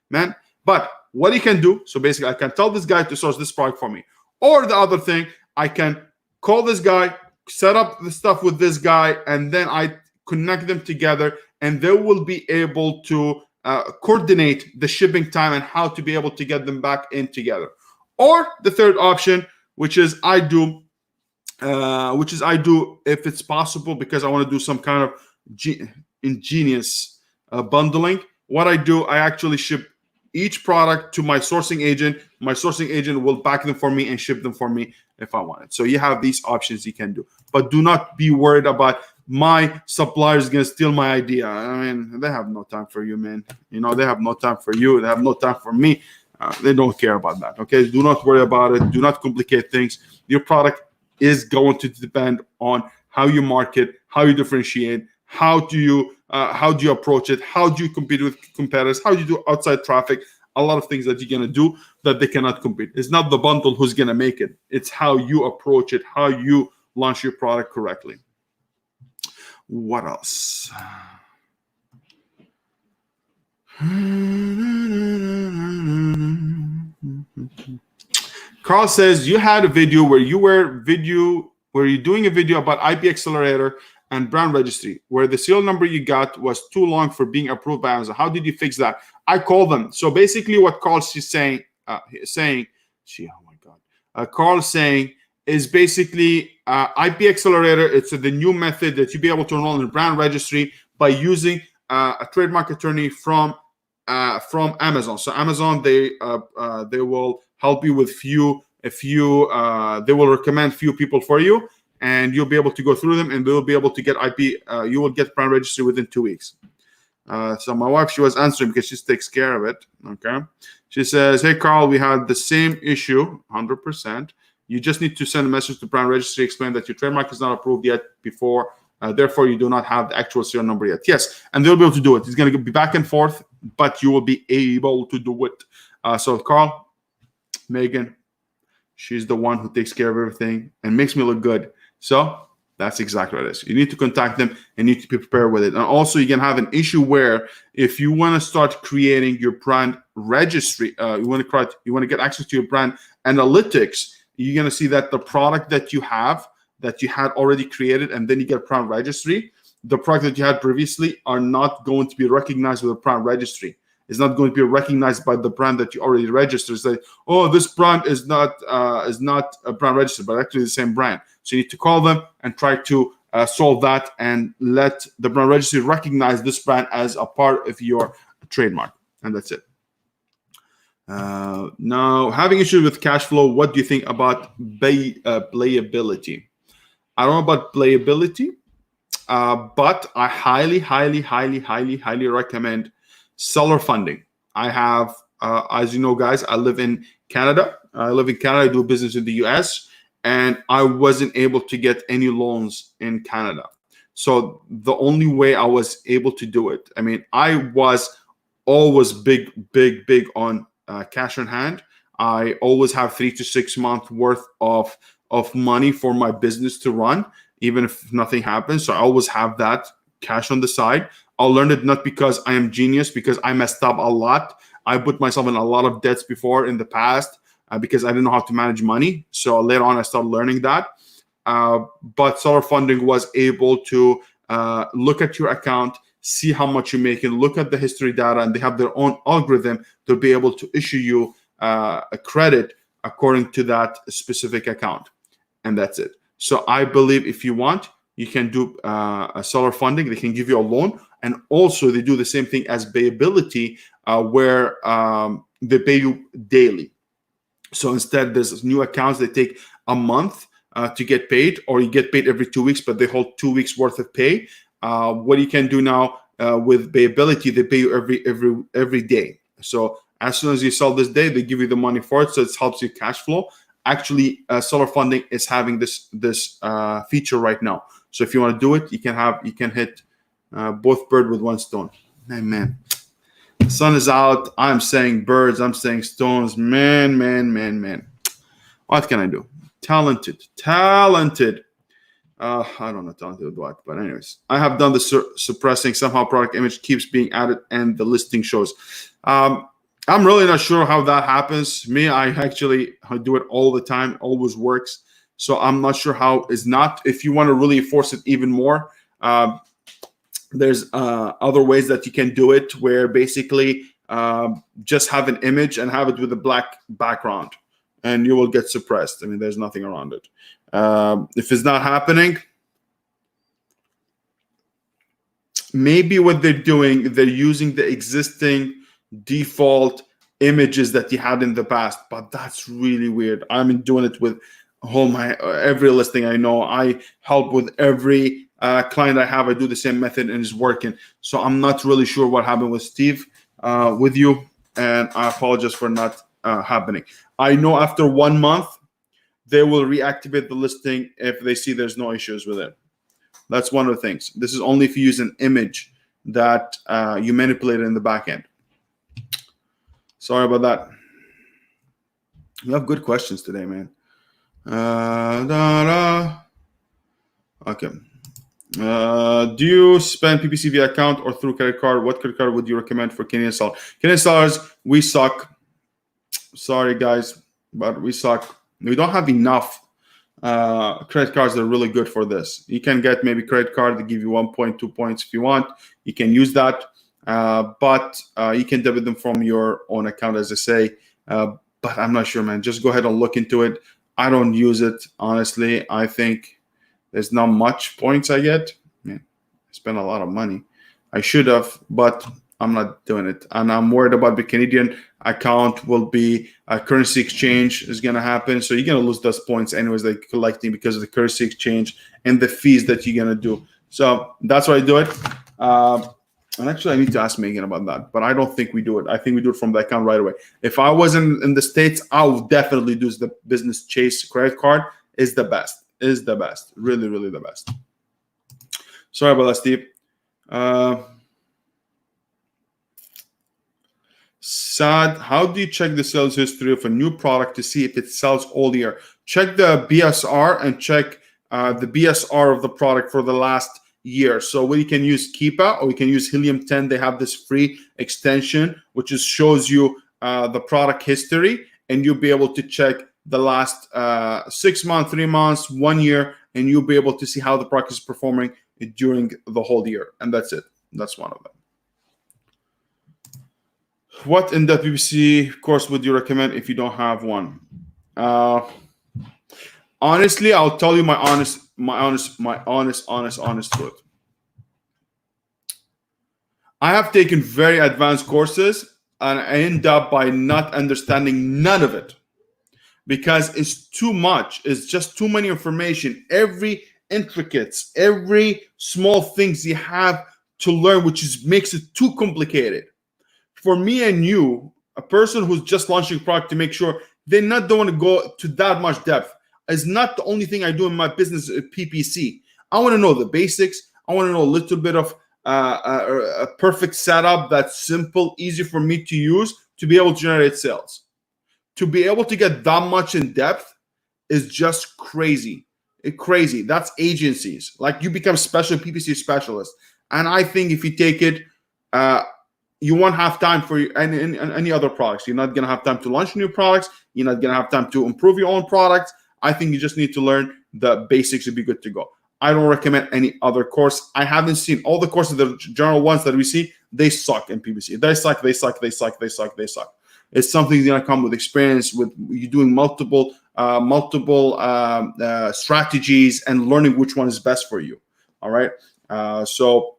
man. But what you can do, so basically, I can tell this guy to source this product for me. Or the other thing, I can call this guy, set up the stuff with this guy, and then I connect them together, and they will be able to coordinate the shipping time and how to be able to get them back in together. Or the third option, which is I do if it's possible, because I want to do some kind of ingenious bundling. What I do, I actually ship each product to my sourcing agent. My sourcing agent will back them for me and ship them for me if I want it. So you have these options you can do. But do not be worried about my supplier is going to steal my idea. I mean, they have no time for you, man. You know, they have no time for you. They have no time for me. They don't care about that, okay? Do not worry about it. Do not complicate things. Your product is going to depend on how you market, how you differentiate, how do you approach it, how do you compete with competitors, how do you do outside traffic, a lot of things that you're going to do that they cannot compete. It's not the bundle who's going to make it. It's how you approach it, how you launch your product correctly. What else? Carl says you had a video where you're doing a video about IP Accelerator and brand registry, where the serial number you got was too long for being approved by Amazon. How did you fix that? I called them. So basically what Carl's saying, Carl's saying is basically IP Accelerator. It's the new method that you'll be able to enroll in the brand registry by using a trademark attorney from Amazon. So Amazon, they will help you with they will recommend few people for you, and you'll be able to go through them, and they'll be able to get IP. You will get brand registry within 2 weeks. So my wife, she was answering because she takes care of it. Okay, she says, "Hey Carl, we had the same issue, 100%. You just need to send a message to brand registry, explain that your trademark is not approved yet before. Therefore, you do not have the actual serial number yet." Yes, and they'll be able to do it. It's going to be back and forth, but you will be able to do it. So Carl, Megan, she's the one who takes care of everything and makes me look good. So That's exactly what it is. You need to contact them and you need to be prepared with it. And also, you can have an issue where if you want to start creating your brand registry, you want to get access to your brand analytics. You're going to see that the product that you have that you had already created, and then you get brand registry. The product that you had previously are not going to be recognized with a brand registry. It's not going to be recognized by the brand that you already registered. It's like, oh, this brand is not a brand registered, but actually the same brand. So you need to call them and try to solve that and let the brand registry recognize this brand as a part of your trademark. And that's it. Now, having issues with cash flow, what do you think about playability? I don't know about playability, but I highly recommend seller funding. I have, as you know, guys, I live in Canada. I do business in the US, and I wasn't able to get any loans in Canada. So the only way I was able to do it, I mean, I was always big on cash on hand. I always have 3 to 6 months worth of money for my business to run, even if nothing happens. So I always have that cash on the side. I learned it not because I am genius, because I messed up a lot. I put myself in a lot of debts before in the past because I didn't know how to manage money. So later on, I started learning that. But seller funding was able to look at your account, see how much you're making, look at the history data, and they have their own algorithm to be able to issue you a credit according to that specific account. And that's it. So I believe if you want, you can do a seller funding. They can give you a loan. And also they do the same thing as payability, where they pay you daily. So instead, there's new accounts that take a month to get paid, or you get paid every 2 weeks, but they hold 2 weeks worth of pay. What you can do now with payability, they pay you every day. So as soon as you sell this day, they give you the money for it. So it helps you cash flow. Actually, seller funding is having this feature right now. So if you want to do it, you can hit both birds with one stone. Hey, man, the sun is out. I'm saying birds. I'm saying stones. Man. What can I do? Talented. I don't know talented with what, but anyways, I have done the suppressing. Somehow product image keeps being added and the listing shows. I'm really not sure how that happens. Me, I actually do it all the time. It always works. So I'm not sure how it's not. If you want to really force it even more, there's other ways that you can do it, where basically just have an image and have it with a black background, and you will get suppressed. I mean, there's nothing around it. If it's not happening, maybe what they're doing, they're using the existing default images that you had in the past, but that's really weird. I've been doing it with every listing I know. I help with every client I have. I do the same method and it's working. So I'm not really sure what happened with Steve, with you, and I apologize for not happening. I know after 1 month, they will reactivate the listing if they see there's no issues with it. That's one of the things. This is only if you use an image that you manipulate in the back end. Sorry about that. You have good questions today, man. Okay. Do you spend PPC via account or through credit card? What credit card would you recommend for Canadian sellers? Canadian sellers, we suck. Sorry, guys, but we suck. We don't have enough credit cards that are really good for this. You can get maybe credit card that give you 1 point, 2 points if you want. You can use that, but you can debit them from your own account, as I say. But I'm not sure, man. Just go ahead and look into it. I don't use it, honestly. I think there's not much points I get. Man, I spend a lot of money. I should have, but I'm not doing it. And I'm worried about the Canadian account will be a currency exchange is going to happen. So you're going to lose those points anyways, like collecting because of the currency exchange and the fees that you're going to do. So that's why I do it. And actually, I need to ask Megan about that, but I don't think we do it. I think we do it from the account right away. If I was in the States, I would definitely do the business Chase credit card. Is the best. Is the best. Really, really the best. Sorry about that, Steve. Saad, how do you check the sales history of a new product to see if it sells all year? Check the BSR and check the BSR of the product for the last year. So we can use Keepa or we can use Helium 10. They have this free extension which shows you the product history, and you'll be able to check the last 6 months, 3 months, 1 year, and you'll be able to see how the product is performing during the whole year. And that's it. That's one of them. What in the PPC course would you recommend if you don't have one? Honestly, I'll tell you my honest truth. I have taken very advanced courses and I end up by not understanding none of it because it's too much. It's just too many information. Every intricates, every small things you have to learn, which makes it too complicated. For me and you, a person who's just launching a product, to make sure they don't want to go to that much depth. Is not the only thing I do in my business at PPC. I want to know the basics. I want to know a little bit of a perfect setup that's simple, easy for me to use to be able to generate sales. To be able to get that much in depth is just crazy. Crazy. That's agencies. Like you become special PPC specialist. And I think if you take it, you won't have time for any other products. You're not going to have time to launch new products. You're not going to have time to improve your own products. I think you just need to learn the basics to be good to go. I don't recommend any other course. I haven't seen all the courses, the general ones that we see, they suck in PPC. They suck. It's something that's going to come with experience, with you doing multiple strategies and learning which one is best for you. All right. So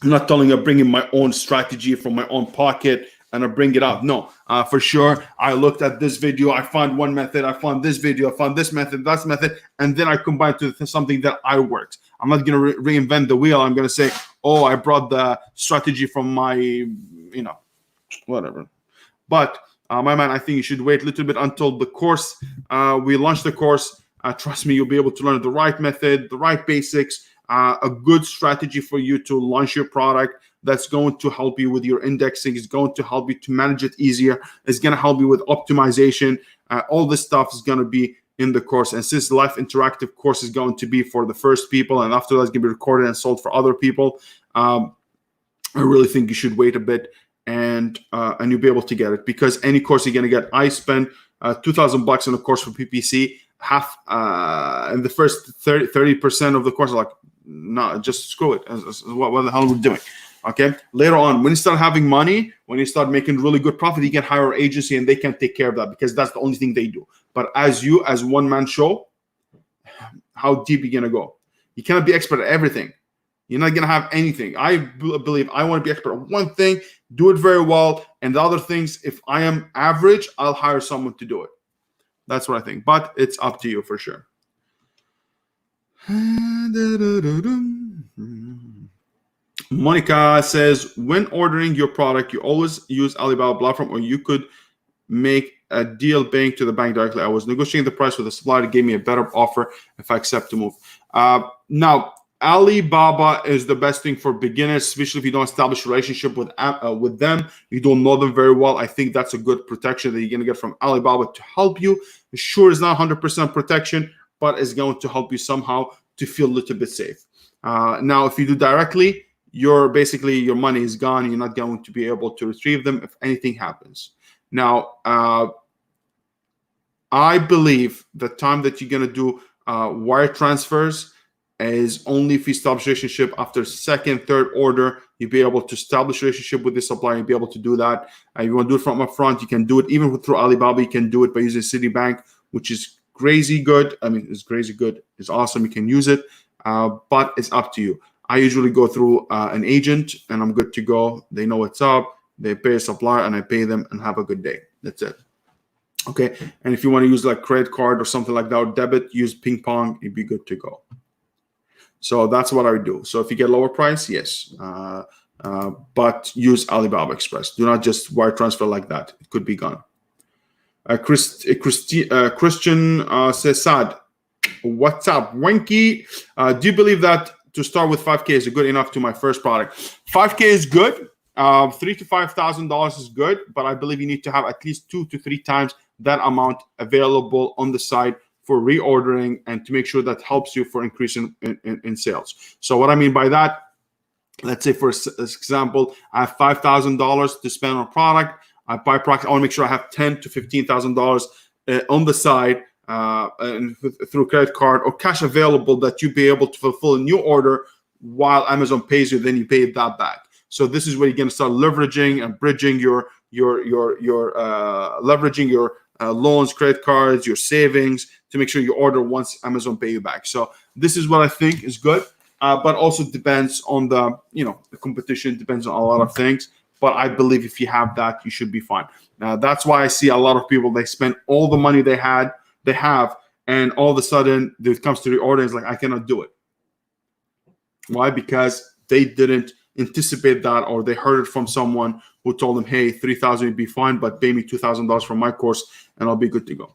I'm not telling you I'm bringing my own strategy from my own pocket and I bring it up. No, for sure. I looked at this video. I found one method. I found this video. I found this method, that method. And then I combine it to something that I worked. I'm not going to reinvent the wheel. I'm going to say, oh, I brought the strategy from my, whatever. But my man, I think you should wait a little bit until the course. We launch the course. Trust me, you'll be able to learn the right method, the right basics, a good strategy for you to launch your product that's going to help you with your indexing. It's going to help you to manage it easier. It's going to help you with optimization. All this stuff is going to be in the course. And since the live interactive course is going to be for the first people, and after that it's going to be recorded and sold for other people, I really think you should wait a bit and you'll be able to get it, because any course you're going to get, I spent $2,000 on a course for PPC. Half in the first 30% of the course, like, no, just screw it. What the hell are we doing? Okay. Later on, when you start having money, when you start making really good profit, you can hire an agency and they can take care of that, because that's the only thing they do. But as one man show, how deep you're gonna go? You cannot be expert at everything. You're not gonna have anything. I believe I want to be expert at one thing, do it very well, and the other things, if I am average, I'll hire someone to do it. That's what I think. But it's up to you for sure. Monica says, when ordering your product, you always use Alibaba platform, or you could make a deal bank to the bank directly. I was negotiating the price with the supplier to give me a better offer if I accept to move. Now, Alibaba is the best thing for beginners, especially if you don't establish a relationship with them. You don't know them very well. I think that's a good protection that you're going to get from Alibaba to help you. Sure, it's not 100% protection, but it's going to help you somehow to feel a little bit safe. Now, if you do directly, your money is gone. You're not going to be able to retrieve them if anything happens. Now, I believe the time that you're going to do wire transfers is only if you establish a relationship. After second, third order, you'll be able to establish a relationship with the supplier. You'll be able to do that. If you want to do it from up front, you can do it. Even through Alibaba, you can do it by using Citibank, which is crazy good. I mean, it's crazy good. It's awesome. You can use it, but it's up to you. I usually go through an agent, and I'm good to go. They know what's up. They pay a supplier, and I pay them, and have a good day. That's it. Okay. And if you want to use like credit card or something like that, or debit, use ping pong. You'd be good to go. So that's what I would do. So if you get lower price, yes, but use Alibaba Express. Do not just wire transfer like that. It could be gone. Christian says, Saad, what's up, Wenky? Do you believe that to start with 5K is good enough to my first product? 5K is good. $3,000 to $5,000 is good, but I believe you need to have at least 2 to 3 times that amount available on the side for reordering and to make sure that helps you for increasing in sales. So what I mean by that, let's say for example, I have $5,000 to spend on a product. I buy product. I want to make sure I have $10,000 to $15,000 on the side and through credit card or cash available that you be able to fulfill a new order while Amazon pays you. Then you pay that back. So this is where you're going to start leveraging and bridging your leveraging your loans, credit cards, your savings to make sure you order once Amazon pay you back. So this is what I think is good, but also depends on the competition, depends on a lot of things. But I believe if you have that, you should be fine. That's why I see a lot of people, they spend all the money they have, and all of a sudden it comes to the order, it's like, I cannot do it. Why? Because they didn't anticipate that, or they heard it from someone who told them, hey, $3,000 would be fine, but pay me $2,000 for my course and I'll be good to go.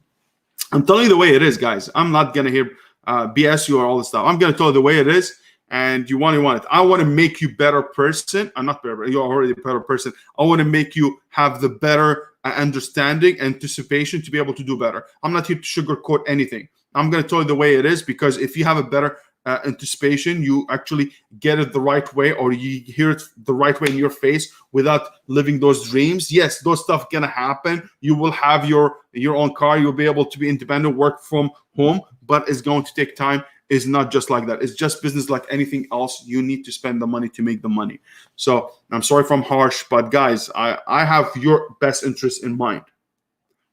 I'm telling you the way it is, guys. I'm not going to hear BS you or all this stuff. I'm going to tell you the way it is, and you want it. I want to make you a better person. I'm not better, you're already a better person. I want to make you have the better understanding, anticipation to be able to do better. I'm not here to sugarcoat anything. I'm going to tell you the way it is, because if you have a better anticipation, you actually get it the right way, or you hear it the right way in your face without living those dreams. Yes, those stuff gonna happen. You will have your own car. You'll be able to be independent, work from home, but it's going to take time. It's not just like that. It's just business like anything else. You need to spend the money to make the money. So I'm sorry if I'm harsh, but guys, I have your best interest in mind.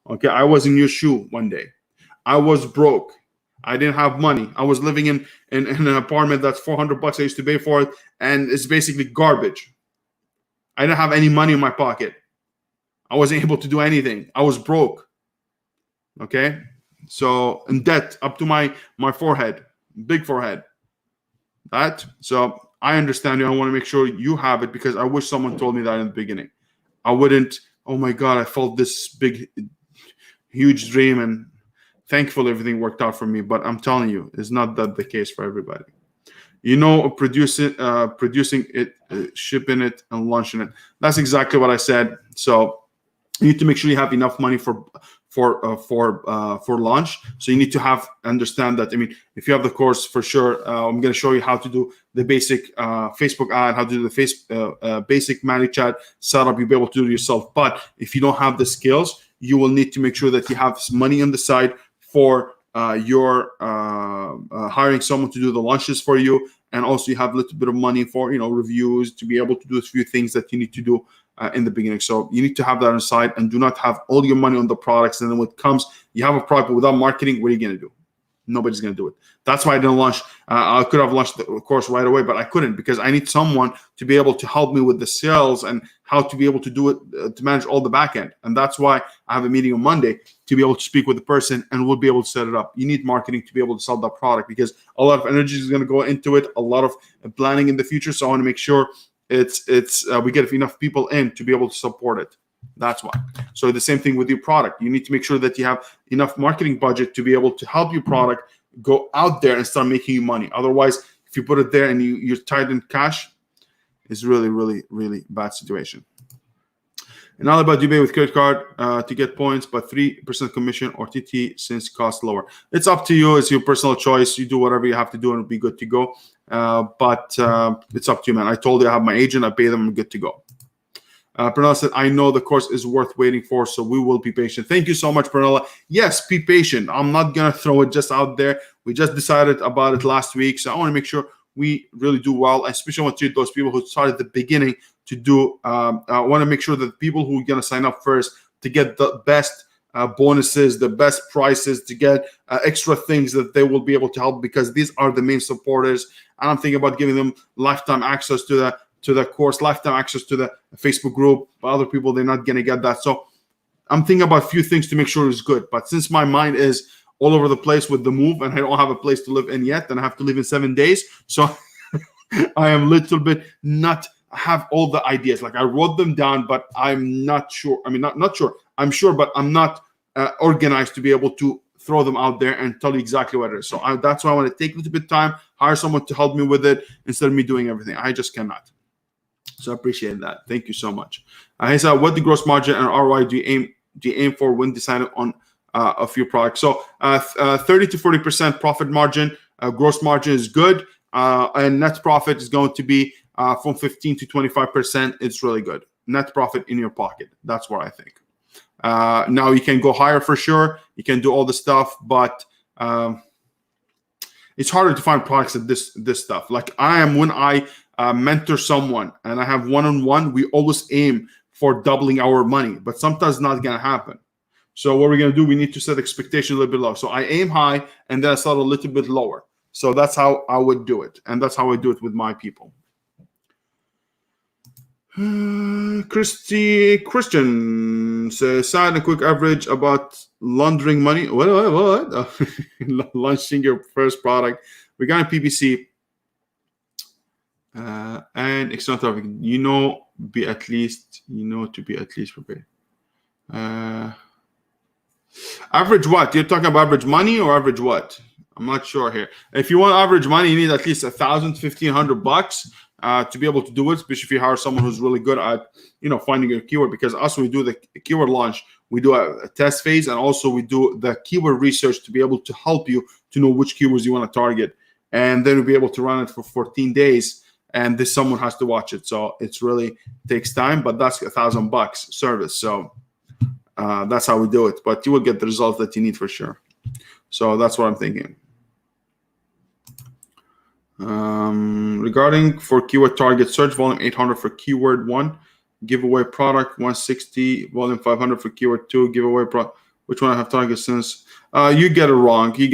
Okay, I was in your shoe one day. I was broke. I didn't have money. I was living in an apartment that's $400 I used to pay for it, and it's basically garbage. I didn't have any money in my pocket. I wasn't able to do anything. I was broke. Okay? So in debt up to my forehead, big forehead. That. So I understand you. I want to make sure you have it, because I wish someone told me that in the beginning. I wouldn't, oh my God, I felt this big, huge dream, and thankfully, everything worked out for me, but I'm telling you, it's not that the case for everybody. Producing it, shipping it, and launching it. That's exactly what I said. So you need to make sure you have enough money for launch. So you need to understand that. I mean, if you have the course, for sure, I'm going to show you how to do the basic Facebook ad, how to do the basic Manychat setup. You'll be able to do it yourself. But if you don't have the skills, you will need to make sure that you have money on the side for your hiring someone to do the launches for you, and also you have a little bit of money for reviews, to be able to do a few things that you need to do in the beginning. So you need to have that on the side, and do not have all your money on the products. And then when it comes, you have a product without marketing, what are you going to do? Nobody's going to do it. That's why I didn't launch. I could have launched the course right away, but I couldn't, because I need someone to be able to help me with the sales and how to be able to do it, to manage all the back end. And that's why I have a meeting on Monday to be able to speak with the person, and we'll be able to set it up. You need marketing to be able to sell that product, because a lot of energy is going to go into it, a lot of planning in the future. So I want to make sure we get enough people in to be able to support it. That's why. So the same thing with your product. You need to make sure that you have enough marketing budget to be able to help your product go out there and start making you money. Otherwise, if you put it there and you're tied in cash, it's really, really, really bad situation. And all about Rebate with credit card to get points, but 3% commission or TT since cost lower. It's up to you. It's your personal choice. You do whatever you have to do and it'll be good to go. But it's up to you, man. I told you I have my agent. I pay them. I'm good to go. Pernilla said, I know the course is worth waiting for, so we will be patient. Thank you so much, Pernilla. Yes, be patient. I'm not going to throw it just out there. We just decided about it last week, so I want to make sure we really do well. I especially want to treat those people who started at the beginning to do. I want to make sure that the people who are going to sign up first to get the best bonuses, the best prices, to get extra things that they will be able to help, because these are the main supporters. And I'm thinking about giving them lifetime access to the course, lifetime access to the Facebook group. But other people, they're not going to get that. So I'm thinking about a few things to make sure it's good. But since my mind is all over the place with the move, and I don't have a place to live in yet, and I have to leave in 7 days, so I am a little bit not have all the ideas. Like, I wrote them down, but I'm not sure. I mean, not sure. I'm sure, but I'm not organized to be able to throw them out there and tell you exactly what it is. So that's why I want to take a little bit of time, hire someone to help me with it instead of me doing everything. I just cannot. So I appreciate that. Thank you so much. Hey, so what the gross margin and ROI do you aim for when deciding on of your product. So 30 to 40% profit margin, gross margin is good, and net profit is going to be from 15 to 25%. It's really good. Net profit in your pocket. That's what I think. Now you can go higher for sure. You can do all the stuff, but it's harder to find products at this stuff. Like when I mentor someone and I have one-on-one, we always aim for doubling our money, but sometimes it's not going to happen. So what we're going to do, we need to set expectation a little bit low. So I aim high and then I start a little bit lower. So that's how I would do it. And that's how I do it with my people. Christian says, Saad, a quick average about laundering money. What? Launching your first product. We got a PPC and external traffic. To be at least prepared. Average what? You're talking about average money or average what? I'm not sure here. If you want average money, you need at least $1,000, $1,500 to be able to do it, especially if you hire someone who's really good at finding a keyword. Because us, when we do the keyword launch, we do a test phase, and also we do the keyword research to be able to help you to know which keywords you want to target, and then we'll be able to run it for 14 days. And this someone has to watch it, so it's really takes time. But that's $1,000 service. So that's how we do it. But you will get the results that you need for sure. So that's what I'm thinking. Regarding for keyword target, search volume 800 for keyword 1, giveaway product 160, volume 500 for keyword 2, giveaway product. Which one I have target since? You get it wrong. I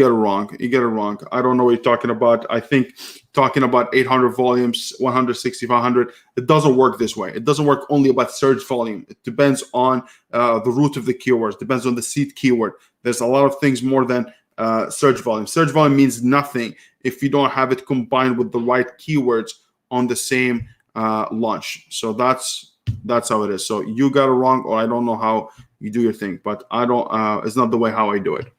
don't know what you're talking about. I think talking about 800 volumes, 160, 500, it doesn't work this way. It doesn't work only about search volume. It depends on the root of the keywords, depends on the seed keyword. There's a lot of things more than search volume. Search volume means nothing if you don't have it combined with the right keywords on the same launch. So that's how it is. So you got it wrong, or I don't know how you do your thing, but I don't. It's not the way how I do it.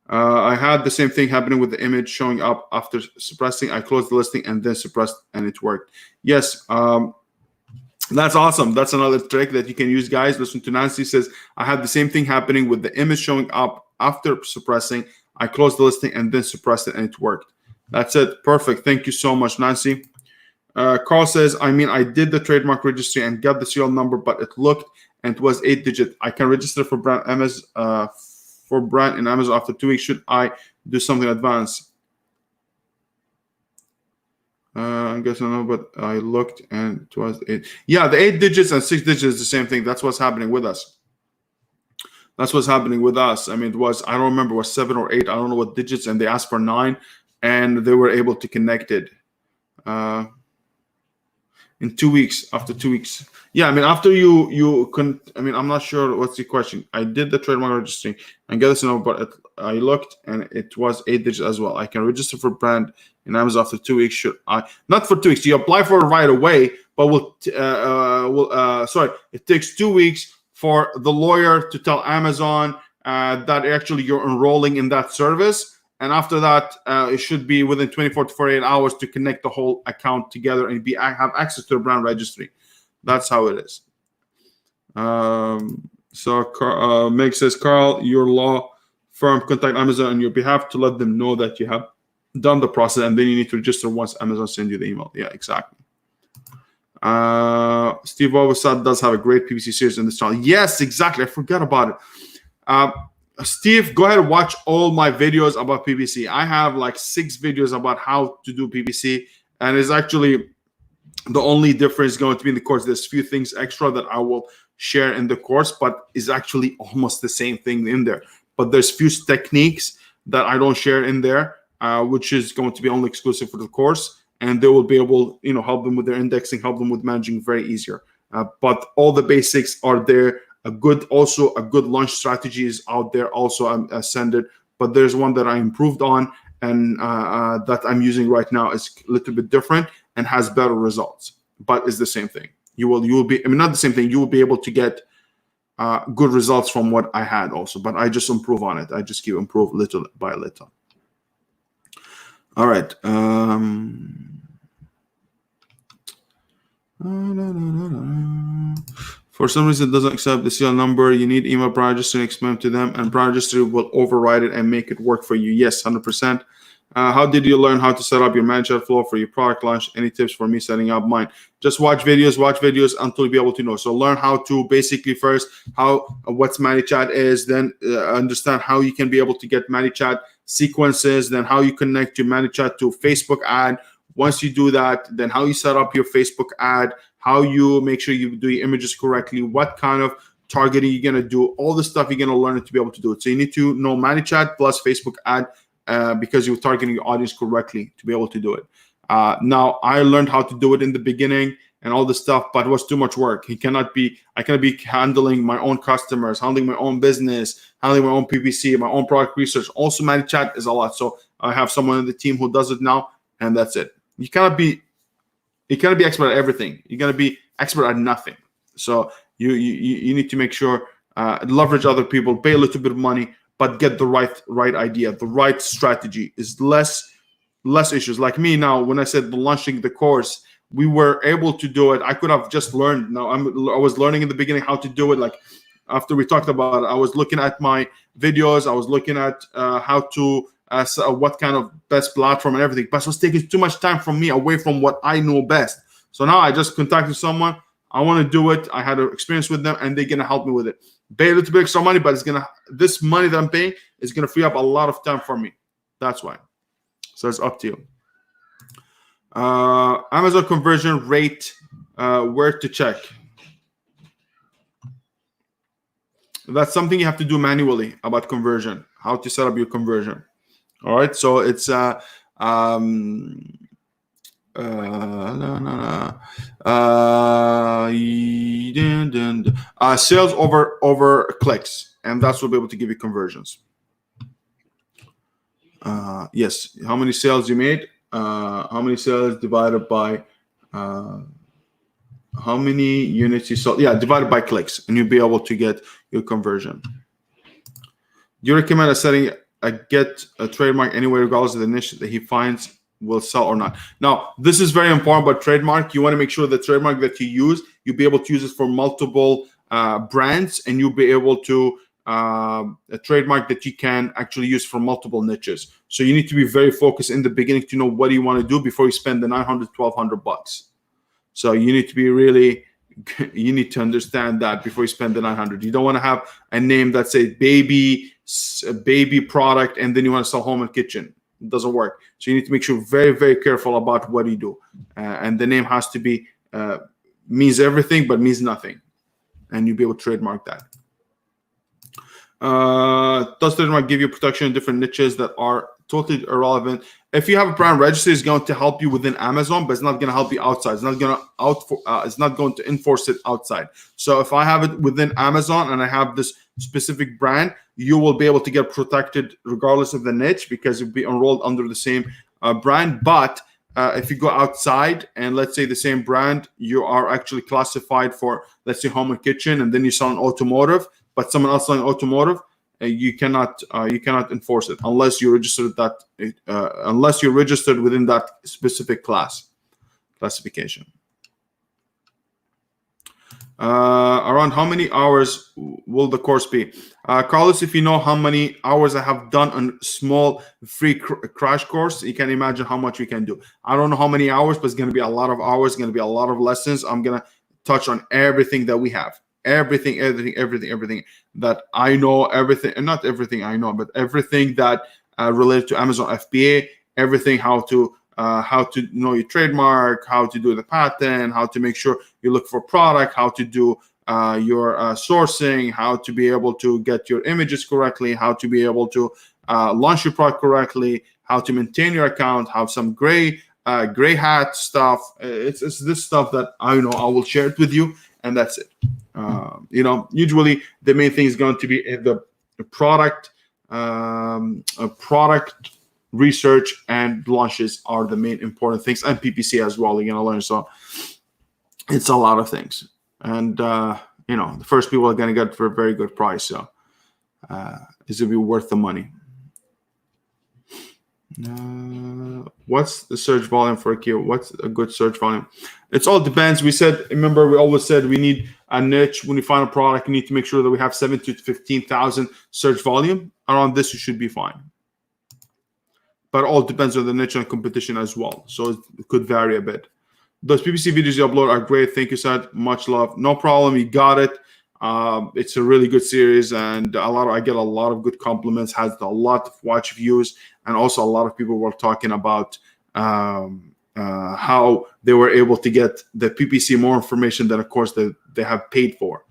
I had the same thing happening with the image showing up after suppressing. I closed the listing and then suppressed, and it worked. Yes, that's awesome. That's another trick that you can use, guys. Listen to Nancy says, I had the same thing happening with the image showing up after suppressing. I closed the listing and then suppressed it, and it worked. That's it. Perfect. Thank you so much, Nancy. Carl says, I did the trademark registry and got the serial number, but it looked and it was 8-digit. I can register for brand in Amazon after 2 weeks. Should I do something advanced? I guess I know, but I looked and it was 8. Yeah, the 8 digits and 6 digits is the same thing. That's what's happening with us. It was, I don't remember, it was 7 or 8. I don't know what digits, and they asked for 9, and they were able to connect it. In 2 weeks, after 2 weeks. Yeah, after you can, I'm not sure what's the question. I did the trademark registry and get this number, but I looked and it was 8 digits as well. I can register for brand in Amazon after 2 weeks. Should I? Not for 2 weeks. You apply for it right away, but it takes 2 weeks for the lawyer to tell Amazon that actually you're enrolling in that service. And after that, it should be within 24 to 48 hours to connect the whole account together and have access to the brand registry. That's how it is. Meg says, Carl, your law firm contact Amazon on your behalf to let them know that you have done the process, and then you need to register once Amazon sends you the email. Yeah, exactly. Steve Ovasad does have a great PPC series in this channel. Yes, exactly. I forgot about it. Steve, go ahead and watch all my videos about PPC. I have like 6 videos about how to do PPC, and it's actually the only difference going to be in the course. There's a few things extra that I will share in the course, but is actually almost the same thing in there. But there's few techniques that I don't share in there, which is going to be only exclusive for the course, and they will be able, help them with their indexing, help them with managing very easier. But all the basics are there. A good launch strategy is out there. Also, send it. But there's one that I improved on, and that I'm using right now is a little bit different and has better results. But it's the same thing. You will be. Not the same thing. You will be able to get good results from what I had also. But I just improve on it. I just keep improve little by little. All right. For some reason, it doesn't accept the serial number. You need email brand registry and explain to them, and brand registry will override it and make it work for you. Yes, 100%. How did you learn how to set up your Manychat flow for your product launch? Any tips for me setting up mine? Just watch videos until you be able to know. So learn how to basically first what's Manychat is, then understand how you can be able to get Manychat sequences, then how you connect your Manychat to Facebook ad. Once you do that, then how you set up your Facebook ad, how you make sure you do your images correctly, what kind of targeting you're going to do, all the stuff you're going to learn to be able to do it. So you need to know Manychat plus Facebook ad because you're targeting your audience correctly to be able to do it. Now, I learned how to do it in the beginning and all this stuff, but it was too much work. I cannot be handling my own customers, handling my own business, handling my own PPC, my own product research. Also, Manychat is a lot. So I have someone in the team who does it now, and that's it. You cannot be expert at everything. You're gonna be expert at nothing. So you need to make sure leverage other people, pay a little bit of money, but get the right idea, the right strategy. Is less issues. Like me now, when I said launching the course, we were able to do it. I could have just learned. Now I was learning in the beginning how to do it. Like after we talked about it, I was looking at my videos. I was looking at how to what kind of best platform and everything, but it was taking too much time from me away from what I know best. So now I just contacted someone. I want to do it. I had an experience with them, and they're gonna help me with it. Pay a little bit extra money, but this money that I'm paying is gonna free up a lot of time for me. That's why. So it's up to you. Amazon conversion rate, where to check. That's something you have to do manually about conversion. How to set up your conversion. All right, so it's sales over clicks, and that's what will be able to give you conversions. Yes, how many sales you made? How many sales divided by how many units you sold? Yeah, divided by clicks, and you'll be able to get your conversion. Do you recommend setting get a trademark anyway, regardless of the niche that he finds will sell or not? Now, this is very important about trademark. You want to make sure the trademark that you use, you'll be able to use it for multiple brands, and you'll be able to a trademark that you can actually use for multiple niches. So you need to be very focused in the beginning to know what do you want to do before you spend the $900, $1,200. So you need to be really, you need to understand that before you spend the $900. You don't want to have a name that says baby product, and then you want to sell home and kitchen. It doesn't work. So you need to make sure very, very careful about what you do. And the name has to be, means everything, but means nothing. And you'll be able to trademark that. Does trademark give you protection in different niches that are totally irrelevant? If you have a brand registry, it's going to help you within Amazon, but it's not going to help you outside. It's not going to enforce it outside. So if I have it within Amazon and I have this specific brand, you will be able to get protected regardless of the niche because you'll be enrolled under the same brand. But if you go outside and let's say the same brand, you are actually classified for, let's say, home and kitchen, and then you sell an automotive, but someone else selling automotive, you cannot enforce it unless you registered that unless you're registered within that specific classification. Around how many hours will the course be? Carlos, if you know how many hours I have done on small free crash course, you can imagine how much we can do. I don't know how many hours, but it's going to be a lot of hours. It's going to be a lot of lessons. I'm going to touch on everything that we have. Everything that I know, everything, and not everything I know, but everything that related to Amazon FBA, everything, how to know your trademark, how to do the patent, how to make sure you look for product, how to do your sourcing, how to be able to get your images correctly, how to be able to launch your product correctly, how to maintain your account, have some gray hat stuff. It's this stuff that I know. I will share it with you, and that's it. Usually the main thing is going to be the product research and launches are the main important things, and PPC as well. You're gonna learn. So it's a lot of things, and the first people are gonna get it for a very good price. So it's gonna be worth the money. What's the search volume for a keyword? What's a good search volume? It all depends. We always said we need a niche, when you find a product, you need to make sure that we have 7,000 to 15,000 search volume. Around this, you should be fine. But it all depends on the niche and competition as well. So it could vary a bit. Those PPC videos you upload are great. Thank you, Saad. Much love. No problem. You got it. It's a really good series, and I get a lot of good compliments. Has a lot of watch views, and also a lot of people were talking about how they were able to get the PPC more information than, of course, they have paid for.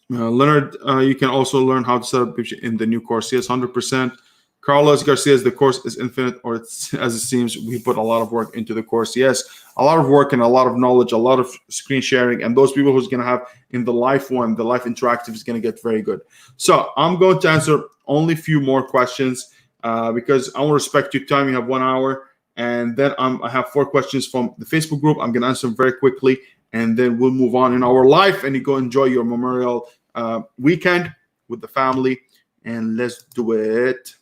Leonard, you can also learn how to set up PPC in the new course. Yes, 100%. Carlos Garcia, the course is infinite, or it's, as it seems, we put a lot of work into the course. Yes, a lot of work and a lot of knowledge, a lot of screen sharing, and those people who's going to have in the live one, the live interactive is going to get very good. So I'm going to answer only a few more questions because I want to respect your time. You have 1 hour, and then I have 4 questions from the Facebook group. I'm going to answer them very quickly, and then we'll move on in our life, and you go enjoy your Memorial weekend with the family, and let's do it.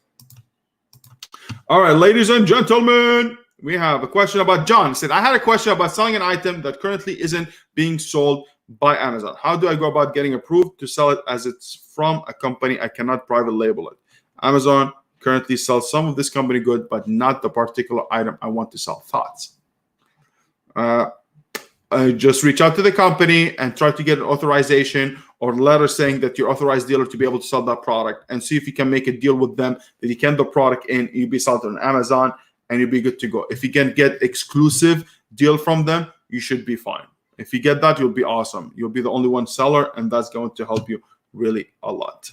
All right, ladies and gentlemen, we have a question about John. He said, I had a question about selling an item that currently isn't being sold by Amazon. How do I go about getting approved to sell it as it's from a company I cannot private label it? Amazon currently sells some of this company good, but not the particular item I want to sell. Thoughts? I just reach out to the company and try to get an authorization or letter saying that you're authorized dealer to be able to sell that product, and see if you can make a deal with them that you can the product in, you'll be sold on Amazon, and you'll be good to go. If you can get exclusive deal from them, you should be fine. If you get that, you'll be awesome. You'll be the only one seller, and that's going to help you really a lot.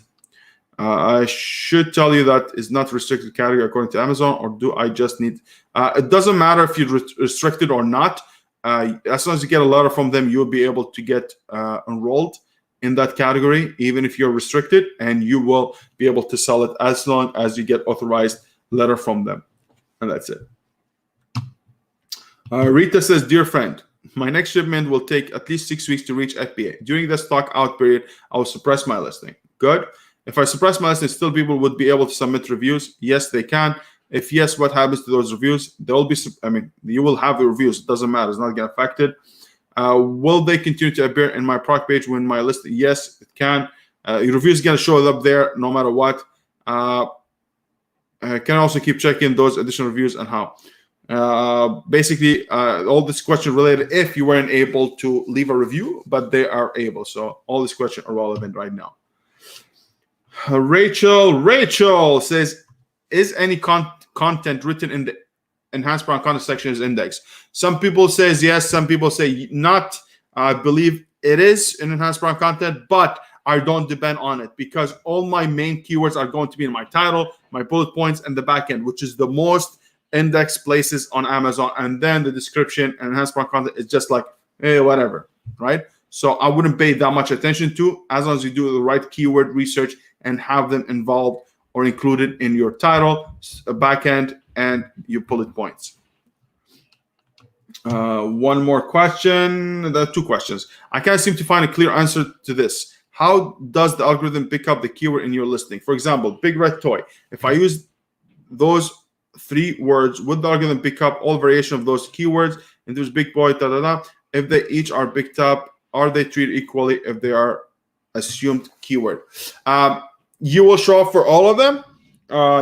I should tell you that is not restricted category according to Amazon, or do I just need? It doesn't matter if you're restricted or not. As long as you get a letter from them, you'll be able to get enrolled in that category, even if you're restricted, and you will be able to sell it as long as you get authorized letter from them. And that's it. Rita says, dear friend, my next shipment will take at least 6 weeks to reach FBA. During the stock out period, I will suppress my listing. Good. If I suppress my listing, still people would be able to submit reviews. Yes, they can. If yes, what happens to those reviews? There will be, you will have the reviews. It doesn't matter. It's not getting affected. Will they continue to appear in my product page when my list? Yes, it can. Your review is going to show up there no matter what. Can also keep checking those additional reviews and how. Basically, all this question related if you weren't able to leave a review, but they are able. So all these questions are relevant right now. Rachel says, is any content written in the enhanced brand content section is indexed? Some people says yes, some people say not. I believe it is in enhanced brand content, but I don't depend on it because all my main keywords are going to be in my title, my bullet points, and the backend, which is the most indexed places on Amazon. And then the description and enhanced brand content is just like, hey, whatever, right? So I wouldn't pay that much attention to, as long as you do the right keyword research and have them involved or included in your title, backend, and your bullet points. One more question. There are 2 questions. I can't seem to find a clear answer to this. How does the algorithm pick up the keyword in your listing? For example, big red toy. If I use those 3 words, would the algorithm pick up all variation of those keywords? And there's big boy, If they each are picked up, are they treated equally if they are assumed keyword? You will show up for all of them.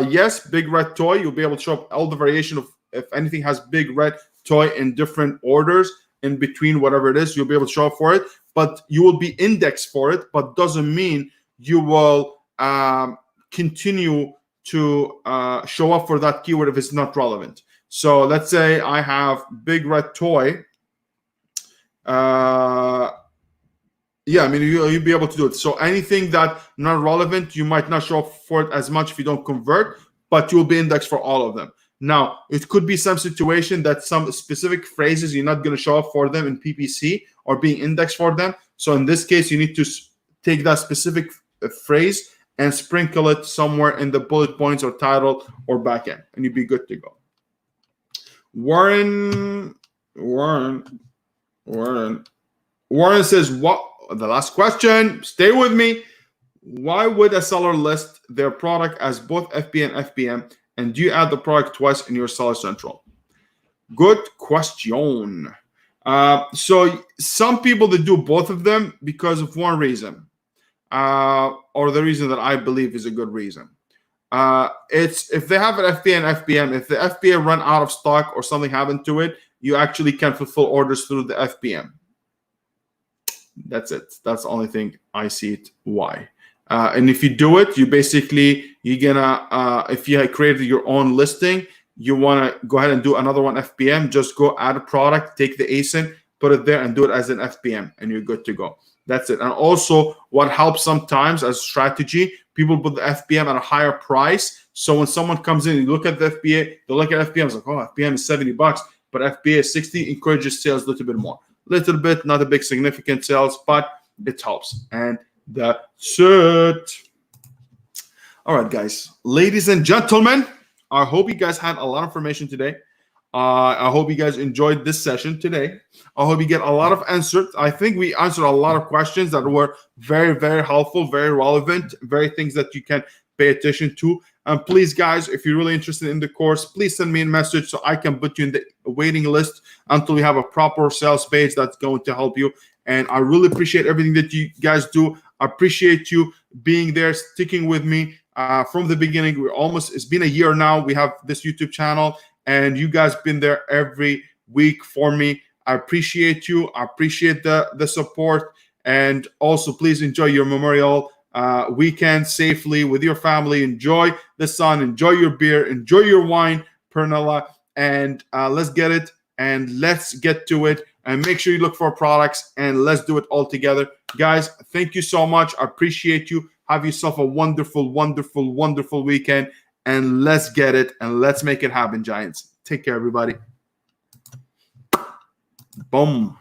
Yes, big red toy. You'll be able to show up all the variation of if anything has big red toy in different orders in between whatever it is. You'll be able to show up for it, but you will be indexed for it. But doesn't mean you will continue to show up for that keyword if it's not relevant. So let's say I have big red toy. Yeah, you'll be able to do it. So anything that not relevant, you might not show up for it as much if you don't convert, but you'll be indexed for all of them. Now, it could be some situation that some specific phrases you're not going to show up for them in PPC or being indexed for them. So in this case, you need to take that specific phrase and sprinkle it somewhere in the bullet points or title or backend, and you'd be good to go. Warren says, what? The last question, stay with me. Why would a seller list their product as both FBA and FBM, and do you add the product twice in your Seller Central? Good question. So some people that do both of them because of one reason, or the reason that I believe is a good reason. It's if they have an FBA and FBM, if the FBA run out of stock or something happened to it, you actually can fulfill orders through the FBM. That's it. That's the only thing I see it why. And if you do it, you're gonna if you created your own listing, you want to go ahead and do another one FBM. Just go add a product, take the ASIN, put it there, and do it as an FBM, and you're good to go. That's it. And also, what helps sometimes as strategy, people put the FBM at a higher price. So when someone comes in and look at the FBA, they look at FBM, it's like, oh, FBM is $70, but FBA is 60. Encourages sales a little bit more. Little bit, not a big significant sales, but it helps. And that's it. All right, guys, ladies and gentlemen, I hope you guys had a lot of information today. I hope you guys enjoyed this session today. I hope you get a lot of answers. I think we answered a lot of questions that were very, very helpful, very relevant, very things that you can pay attention to. And please, guys, if you're really interested in the course, please send me a message so I can put you in the waiting list until we have a proper sales page that's going to help you. And I really appreciate everything that you guys do. I appreciate you being there, sticking with me from the beginning. It's been a year now. We have this YouTube channel, and you guys been there every week for me. I appreciate you. I appreciate the support. And also, please enjoy your Memorial weekend safely with your family. Enjoy the sun. Enjoy your beer. Enjoy your wine, Pernilla. And let's get it. And let's get to it. And make sure you look for products. And let's do it all together. Guys, thank you so much. I appreciate you. Have yourself a wonderful, wonderful, wonderful weekend. And let's get it. And let's make it happen, Giants. Take care, everybody. Boom.